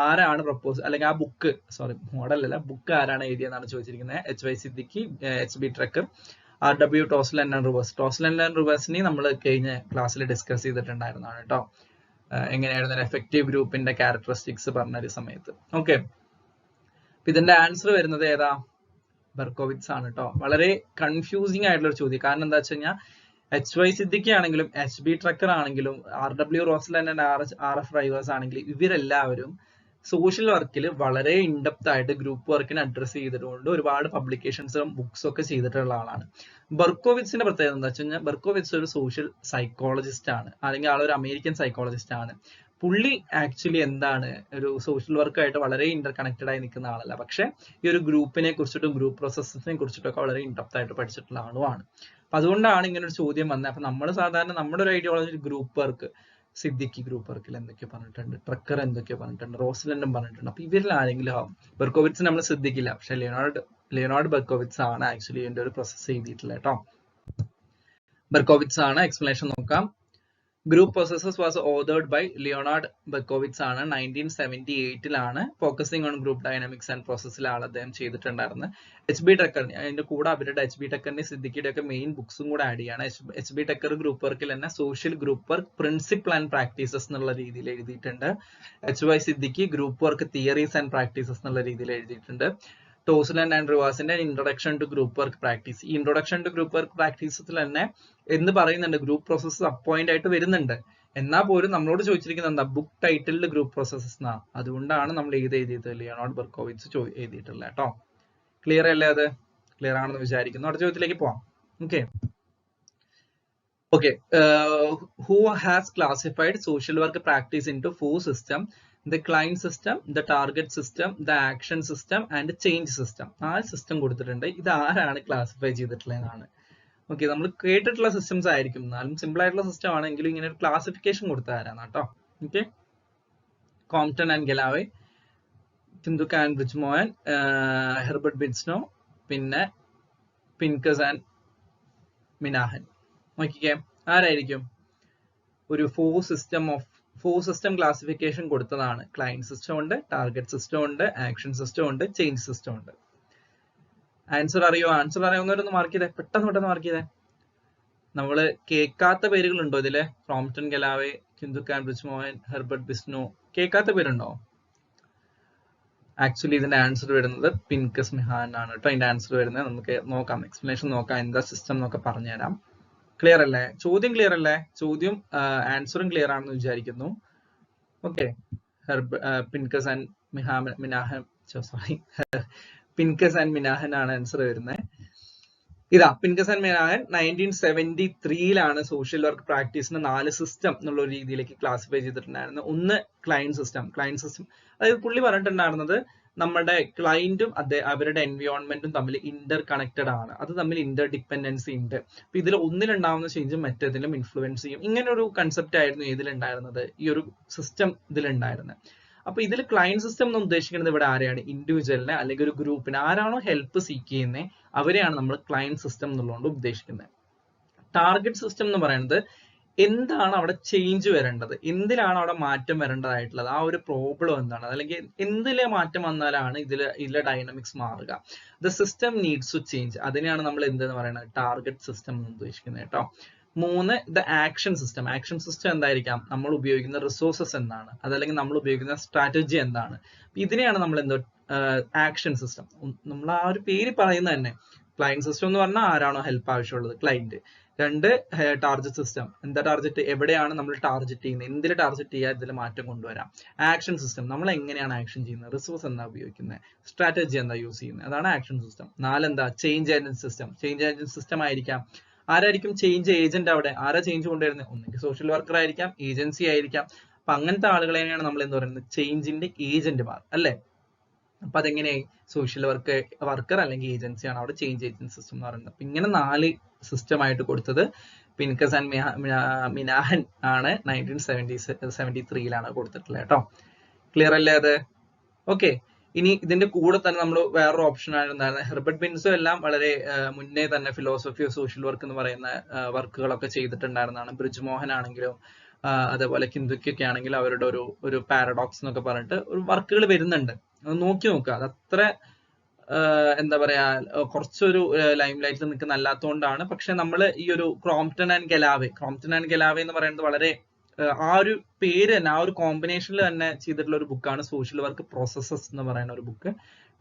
ആരാണ് പ്രപ്പോസ്, അല്ലെങ്കിൽ ആ ബുക്ക്, സോറി മോഡലല്ല, ബുക്ക് ആരാണ് എഴുതിയെന്നാണ് ചോദിച്ചിരിക്കുന്നത്. H Y Siddiqui, H B Trecker, RW Toseland and Rivas. Toseland and റിവേഴ്സിനെ നമ്മൾ കഴിഞ്ഞ ക്ലാസ്സിൽ ഡിസ്കസ് ചെയ്തിട്ടുണ്ടായിരുന്നതാണ് കേട്ടോ. എങ്ങനെയായിരുന്നു എഫക്റ്റീവ് ഗ്രൂപ്പിന്റെ ക്യാരക്ടറിസ്റ്റിക്സ് പറഞ്ഞ ഒരു സമയത്ത്. ഓക്കെ, ഇതിന്റെ ആൻസർ വരുന്നത് ഏതാ? ബെർക്കോവിറ്റ്സ് ആണ് കേട്ടോ. വളരെ കൺഫ്യൂസിങ് ആയിട്ടുള്ള ഒരു ചോദ്യം. കാരണം എന്താ വെച്ച് കഴിഞ്ഞാൽ എച്ച് വൈ സിദ്ദിഖി ആണെങ്കിലും എച്ച് ബി ട്രക്കർ ആണെങ്കിലും RW റോസ്ലൻ ആൻഡ് RF ഡ്രൈവേഴ്സ് ആണെങ്കിലും ഇവരെല്ലാവരും സോഷ്യൽ വർക്കിൽ വളരെ ഇൻഡെപ്ത് ആയിട്ട് ഗ്രൂപ്പ് വർക്കിനെ അഡ്രസ് ചെയ്തിട്ടുണ്ട്. ഒരുപാട് പബ്ലിക്കേഷൻസും ബുക്സും ഒക്കെ ചെയ്തിട്ടുള്ള ആളാണ്. ബെർക്കോവിറ്റ്സിന്റെ പ്രത്യേകത എന്താ വെച്ച് കഴിഞ്ഞാൽ ബെർക്കോവിറ്റ്സ് ഒരു സോഷ്യൽ സൈക്കോളജിസ്റ്റ് ആണ്, അല്ലെങ്കിൽ ആളൊരു അമേരിക്കൻ സൈക്കോളജിസ്റ്റ് ആണ്. പുള്ളി ആക്ച്വലി എന്താണ് ഒരു സോഷ്യൽ വർക്കായിട്ട് വളരെ ഇന്റർ കണക്റ്റഡ് ആയി നിൽക്കുന്ന ആളല്ല, പക്ഷെ ഈ ഒരു ഗ്രൂപ്പിനെ കുറിച്ചിട്ടും ഗ്രൂപ്പ് പ്രോസസ്സിനെ കുറിച്ചിട്ടൊക്കെ വളരെ ഇൻഡെപ്ത് ആയിട്ട് പഠിച്ചിട്ടുള്ള ആളുമാണ്. അപ്പൊ അതുകൊണ്ടാണ് ഇങ്ങനെ ഒരു ചോദ്യം വന്നത്. അപ്പൊ നമ്മൾ സാധാരണ നമ്മുടെ ഒരു ideology group work, Siddiqui group വർക്കിൽ എന്തൊക്കെയോ പറഞ്ഞിട്ടുണ്ട്, ട്രക്കർ എന്തൊക്കെയോ പറഞ്ഞിട്ടുണ്ട്, റോസ്ലൻഡും പറഞ്ഞിട്ടുണ്ട്. അപ്പൊ ഇവരിൽ ആരെങ്കിലും ആവും. ബെർക്കോവിറ്റ്സ് നമ്മൾ ശ്രദ്ധിക്കില്ല, പക്ഷെ ലിയോണാർഡ് ബെർക്കോവിറ്റ്സ് ആണ് ആക്ച്വലി ഇതിന്റെ ഒരു പ്രോസസ് ചെയ്തിട്ടുള്ളത് കേട്ടോ. ബെർക്കോവിറ്റ്സ് ആണ്. എക്സ്പ്ലനേഷൻ നോക്കാം. Group processes was authored by Leonard Berkowitz ആണ്. 1978 focusing on group dynamics and പ്രോസസ്സിലാണ് അദ്ദേഹം ചെയ്തിട്ടുണ്ടായിരുന്നത്. എച്ച് ബി ടെക്കർ, അതിന്റെ കൂടെ അവരുടെ എച്ച് ബി ടെക്കറിന്റെ സിദ്ദിഖിയുടെ ഒക്കെ മെയിൻ ബുക്സും കൂടെ ആഡ് ചെയ്യാണ്. എച്ച് ബി ടെക്കർ ഗ്രൂപ്പ് വർക്കിൽ തന്നെ social group work principle and practices എന്നുള്ള രീതിയിൽ എഴുതിയിട്ടുണ്ട്. H Y Siddiqui group work theories and practices എന്നുള്ള രീതിയിൽ എഴുതിയിട്ടുണ്ട്. ടോസ്ലൻ ആൻഡ് റിവാസിന്റെ introduction to group work practice. ഈ ഇൻട്രൊഡക്ഷൻ ടു ഗ്രൂപ്പ് വർക്ക് പ്രാക്ടീസിൽ തന്നെ എന്ത് പറയുന്നുണ്ട്, ഗ്രൂപ്പ് പ്രോസസ്സ് അപ്പോയിന്റ് ആയിട്ട് വരുന്നുണ്ട്. എന്നാൽ പോലും നമ്മളോട് ചോദിച്ചിരിക്കുന്നത് എന്താ, ബുക്ക് ടൈറ്റിൽഡ് ഗ്രൂപ്പ് പ്രോസസ്സസ് എന്നാ. അതുകൊണ്ടാണ് നമ്മൾ എഴുതിയത് ലിയോണാർഡ് ബെർക്കോവിറ്റ്സ് എഴുതിയിട്ടുള്ളത് കേട്ടോ. ക്ലിയർ അല്ലേ? അത് ക്ലിയർ ആണെന്ന് വിചാരിക്കുന്നു. അടുത്ത ചോദ്യത്തിലേക്ക് പോവാം. Okay, who has classified social work practice into 4 systems: the client system, the target system, the action system and change system. ആ സിസ്റ്റം കൊടുത്തിട്ടുണ്ട്. ഇത് ആരാണ് ക്ലാസിഫൈ ചെയ്തിട്ടുള്ളതാണ്? ഓക്കെ, നമ്മൾ കേട്ടിട്ടുള്ള സിസ്റ്റംസ് ആയിരിക്കും, എന്നാലും സിമ്പിൾ ആയിട്ടുള്ള സിസ്റ്റം ആണെങ്കിലും ഇങ്ങനെ ഒരു ക്ലാസിഫിക്കേഷൻ കൊടുത്ത ആരാണ് കേട്ടോ. Okay, Compton and ഗലാവെ, കിന്ദുക്ക and ബ്രിജ്മോഹൻ, Herbert ബിൻസ്നോ, പിന്നെ പിൻകസ് ആൻഡ് മിനാഹൻ. നോക്കിക്കേ, ആരായിരിക്കും? ഒരു 4 സിസ്റ്റം ക്ലാസിഫിക്കേഷൻ കൊടുത്തതാണ്. ക്ലയന്റ് സിസ്റ്റം ഉണ്ട്, ടാർഗറ്റ് സിസ്റ്റം ഉണ്ട്, ആക്ഷൻ സിസ്റ്റം ഉണ്ട്, ചേഞ്ച് സിസ്റ്റം ഉണ്ട്. ആൻസർ അറിയാവുന്നവരൊന്ന് മാർക്ക് ചെയ്തേ, പെട്ടെന്ന് മാർക്ക് ചെയ്തേ. നമ്മള് കേൾക്കാത്ത പേരുകളുണ്ടോ ഇതില്? ക്രോംപ്ടൺ, ഗലാവെ, കിന്ദുക്ക, ബ്രിജ്മോഹൻ, ഹെർബർട്ട് ബിസ്നോ, കേൾക്കാത്ത പേരുണ്ടോ? ആക്ച്വലി ഇതിന്റെ ആൻസർ വരുന്നത് പിൻകസ് മിഹാൻ ആണ് കേട്ടോ. അതിന്റെ ആൻസർ വരുന്നത് നമുക്ക് നോക്കാം, എക്സ്പ്ലനേഷൻ നോക്കാം, എന്താ സിസ്റ്റം എന്നൊക്കെ പറഞ്ഞുതരാം. ക്ലിയർ അല്ലേ? ചോദ്യം ക്ലിയർ അല്ലേ? ചോദ്യം ആൻസറും ക്ലിയർ ആണെന്ന് വിചാരിക്കുന്നു. ഓക്കെ, പിൻകസ് ആൻഡ് മിനാഹൻ, സോറി, പിൻകസ് ആൻഡ് മിനാഹൻ ആണ് ആൻസർ വരുന്നത്. ഇതാ, പിൻകസ് ആൻഡ് മിനാഹൻ 1973 സോഷ്യൽ വർക്ക് പ്രാക്ടീസിന് 4 സിസ്റ്റം എന്നുള്ള രീതിയിലേക്ക് ക്ലാസിഫൈ ചെയ്തിട്ടുണ്ടായിരുന്നു. ഒന്ന് ക്ലയന്റ് സിസ്റ്റം. അതായത് പുള്ളി പറഞ്ഞിട്ടുണ്ടായിരുന്നത് നമ്മുടെ ക്ലയന്റും അവരുടെ എൻവയോൺമെന്റും തമ്മിൽ ഇന്റർ കണക്റ്റഡ് ആണ്, അത് തമ്മിൽ ഇന്റർ ഡിപ്പെൻഡൻസി ഉണ്ട്. അപ്പൊ ഇതിൽ ഒന്നിലുണ്ടാവുന്ന ചേഞ്ചും മറ്റേതിലും ഇൻഫ്ലുവൻസ് ചെയ്യും. ഇങ്ങനെ ഒരു കൺസെപ്റ്റ് ആയിരുന്നു ഇതിലുണ്ടായിരുന്നത്, ഈ ഒരു സിസ്റ്റം ഇതിലുണ്ടായിരുന്നത്. അപ്പൊ ഇതിൽ ക്ലയന്റ് സിസ്റ്റം എന്ന് ഉദ്ദേശിക്കുന്നത് ഇവിടെ ആരെയാണ്? ഇൻഡിവിജ്വലിനെ അല്ലെങ്കിൽ ഒരു ഗ്രൂപ്പിനെ, ആരാണോ ഹെൽപ്പ് സീക്ക് ചെയ്യുന്നത് അവരെയാണ് നമ്മൾ ക്ലയന്റ് സിസ്റ്റം എന്നുള്ളതുകൊണ്ട് ഉദ്ദേശിക്കുന്നത്. ടാർഗറ്റ് സിസ്റ്റം എന്ന് പറയുന്നത് എന്താണ് അവിടെ ചേഞ്ച് വരേണ്ടത്, എന്തിലാണ് അവിടെ മാറ്റം വരേണ്ടതായിട്ടുള്ളത്, ആ ഒരു പ്രോബ്ലം എന്താണ്, അല്ലെങ്കിൽ എന്തിലെ മാറ്റം വന്നാലാണ് ഇതിലെ ഡൈനാമിക്സ് മാറുക. The system needs to change, അതിനെയാണ് നമ്മൾ എന്തെന്ന് പറയുന്നത്, ടാർഗറ്റ് സിസ്റ്റം എന്ന് ഉദ്ദേശിക്കുന്നത് കേട്ടോ. 3, the action system. Action system എന്തായിരിക്കാം? നമ്മൾ ഉപയോഗിക്കുന്ന റിസോഴ്സസ് എന്താണ്, അതല്ലെങ്കിൽ നമ്മൾ ഉപയോഗിക്കുന്ന സ്ട്രാറ്റജി എന്താണ്, ഇതിനെയാണ് നമ്മൾ എന്തോ ആക്ഷൻ സിസ്റ്റം. നമ്മൾ ആ ഒരു പേര് പറയുന്നത് തന്നെ. ക്ലയന്റ് സിസ്റ്റം എന്ന് പറഞ്ഞാൽ ആരാണോ ഹെൽപ്പ് ആവശ്യമുള്ളത്, ക്ലയന്റ്. 2, target system. എന്താ ടാർഗറ്റ്, എവിടെയാണ് നമ്മൾ ടാർഗറ്റ് ചെയ്യുന്നത്, എന്തിൽ ടാർഗറ്റ് ചെയ്യുക, ഇതിൽ മാറ്റം കൊണ്ടുവരാം. ആക്ഷൻ സിസ്റ്റം, നമ്മൾ എങ്ങനെയാണ് ആക്ഷൻ ചെയ്യുന്നത്, റിസോഴ്സ് എന്താ ഉപയോഗിക്കുന്നത്, സ്ട്രാറ്റജി എന്താ യൂസ് ചെയ്യുന്നത്, അതാണ് ആക്ഷൻ സിസ്റ്റം. 4, എന്താ change agent system. Change agent system ആയിരിക്കാം, ആരായിരിക്കും ചേഞ്ച് ഏജന്റ്? അവിടെ ആരാ ചേഞ്ച് കൊണ്ടുവരുന്നത്? ഒന്നെങ്കിൽ സോഷ്യൽ വർക്കർ ആയിരിക്കാം, ഏജൻസി ആയിരിക്കാം. അപ്പൊ അങ്ങനത്തെ ആളുകളെയാണ് നമ്മൾ എന്ത് പറയുന്നത്, ചേഞ്ചിന്റെ ഏജന്റുമാർ അല്ലെ. അപ്പൊ അതെങ്ങനെയായി? സോഷ്യൽ വർക്കർ അല്ലെങ്കിൽ ഏജൻസി ആണ് അവിടെ ചേഞ്ച് ഏജന്റ് സിസ്റ്റം എന്ന് പറയുന്നത്. അപ്പൊ ഇങ്ങനെ 4 സിസ്റ്റം ആയിട്ട് കൊടുത്തത് പിൻകസ് ആൻഡ് മിനാഹൻ ആണ്. 1973 കൊടുത്തിട്ടുള്ളത് കേട്ടോ. ക്ലിയർ അല്ലേ അത്? ഓക്കെ, ഇനി ഇതിന്റെ കൂടെ തന്നെ നമ്മൾ വേറൊരു ഓപ്ഷൻ ആയിരുന്നായിരുന്നു, ഹെർബർട്ട് ബിൻസോ എല്ലാം വളരെ മുന്നേ തന്നെ ഫിലോസഫി ഓഫ് സോഷ്യൽ വർക്ക് എന്ന് പറയുന്ന വർക്കുകളൊക്കെ ചെയ്തിട്ടുണ്ടായിരുന്നതാണ്. ബ്രിജ്മോഹൻ ആണെങ്കിലും അതേപോലെ കിന്ദുക്കൊക്കെ ആണെങ്കിലും അവരുടെ ഒരു പാരഡോക്സ് എന്നൊക്കെ പറഞ്ഞിട്ട് ഒരു വർക്കുകൾ വരുന്നുണ്ട്. അത് നോക്കി നോക്കുക. അത് അത്ര എന്താ പറയാ, കുറച്ചൊരു ലൈം ലൈറ്റിൽ നിൽക്കുന്ന അല്ലാത്തതുകൊണ്ടാണ്. പക്ഷെ നമ്മൾ ഈ ഒരു ക്രോംപ്ടൺ ആൻഡ് ഗലാവെ എന്ന് പറയുന്നത് വളരെ ആ ഒരു പേര് തന്നെ, ആ ഒരു കോമ്പിനേഷനിൽ തന്നെ ചെയ്തിട്ടുള്ള ഒരു ബുക്കാണ് സോഷ്യൽ വർക്ക് പ്രോസസ്സസ് എന്ന് പറയുന്ന ഒരു ബുക്ക്.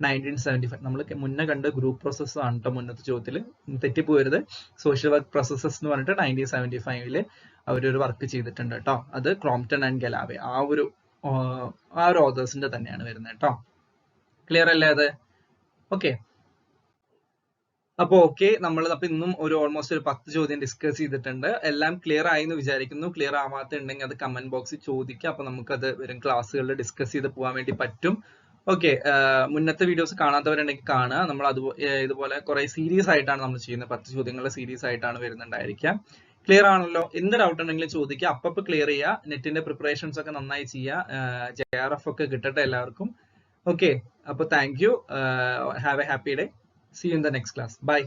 1975 നമ്മൾ മുന്നേ കണ്ട് ഗ്രൂപ്പ് പ്രോസസ്സ് ആണ് കേട്ടോ മുന്നത്തെ ചോദ്യത്തിൽ, തെറ്റിപ്പോരുത്. സോഷ്യൽ വർക്ക് പ്രോസസ്സസ് എന്ന് പറഞ്ഞിട്ട് 1975 അവരൊരു വർക്ക് ചെയ്തിട്ടുണ്ട് കേട്ടോ. അത് ക്രോംപ്ടൺ ആൻഡ് ഗലാവെ ആ ഒരു ഓതേഴ്സിന്റെ തന്നെയാണ് വരുന്നത് കേട്ടോ. ക്ലിയർ അല്ലേ അത്? ഓക്കെ, അപ്പൊ നമ്മൾ ഇന്നും ഓൾമോസ്റ്റ് ഒരു 10 ചോദ്യം ഡിസ്കസ് ചെയ്തിട്ടുണ്ട്. എല്ലാം ക്ലിയർ ആയി എന്ന് വിചാരിക്കുന്നു. ക്ലിയർ ആവാത്തുണ്ടെങ്കിൽ അത് കമന്റ് ബോക്സിൽ ചോദിക്കുക. അപ്പൊ നമുക്കത് വരും ക്ലാസ്സുകളിൽ ഡിസ്കസ് ചെയ്ത് പോകാൻ വേണ്ടി പറ്റും. ഓക്കെ, മുന്നത്തെ വീഡിയോസ് കാണാത്തവരുണ്ടെങ്കിൽ കാണുക. നമ്മൾ ഇതുപോലെ കുറെ സീരീസ് ആയിട്ടാണ് നമ്മൾ ചെയ്യുന്നത്. 10 ചോദ്യങ്ങളുടെ സീരീസ് ആയിട്ടാണ് വരുന്നുണ്ടായിരിക്കുക. ക്ലിയർ ആണല്ലോ? എന്ത് ഡൗട്ട് ഉണ്ടെങ്കിലും ചോദിക്കുക. അപ്പൊ ക്ലിയർ ചെയ്യുക. നെറ്റിന്റെ പ്രിപ്പറേഷൻസ് ഒക്കെ നന്നായി ചെയ്യുക. JRF ഒക്കെ കിട്ടട്ടെ എല്ലാവർക്കും. ഓക്കെ, അപ്പൊ thank you. Have A happy day. See you in the next class. Bye.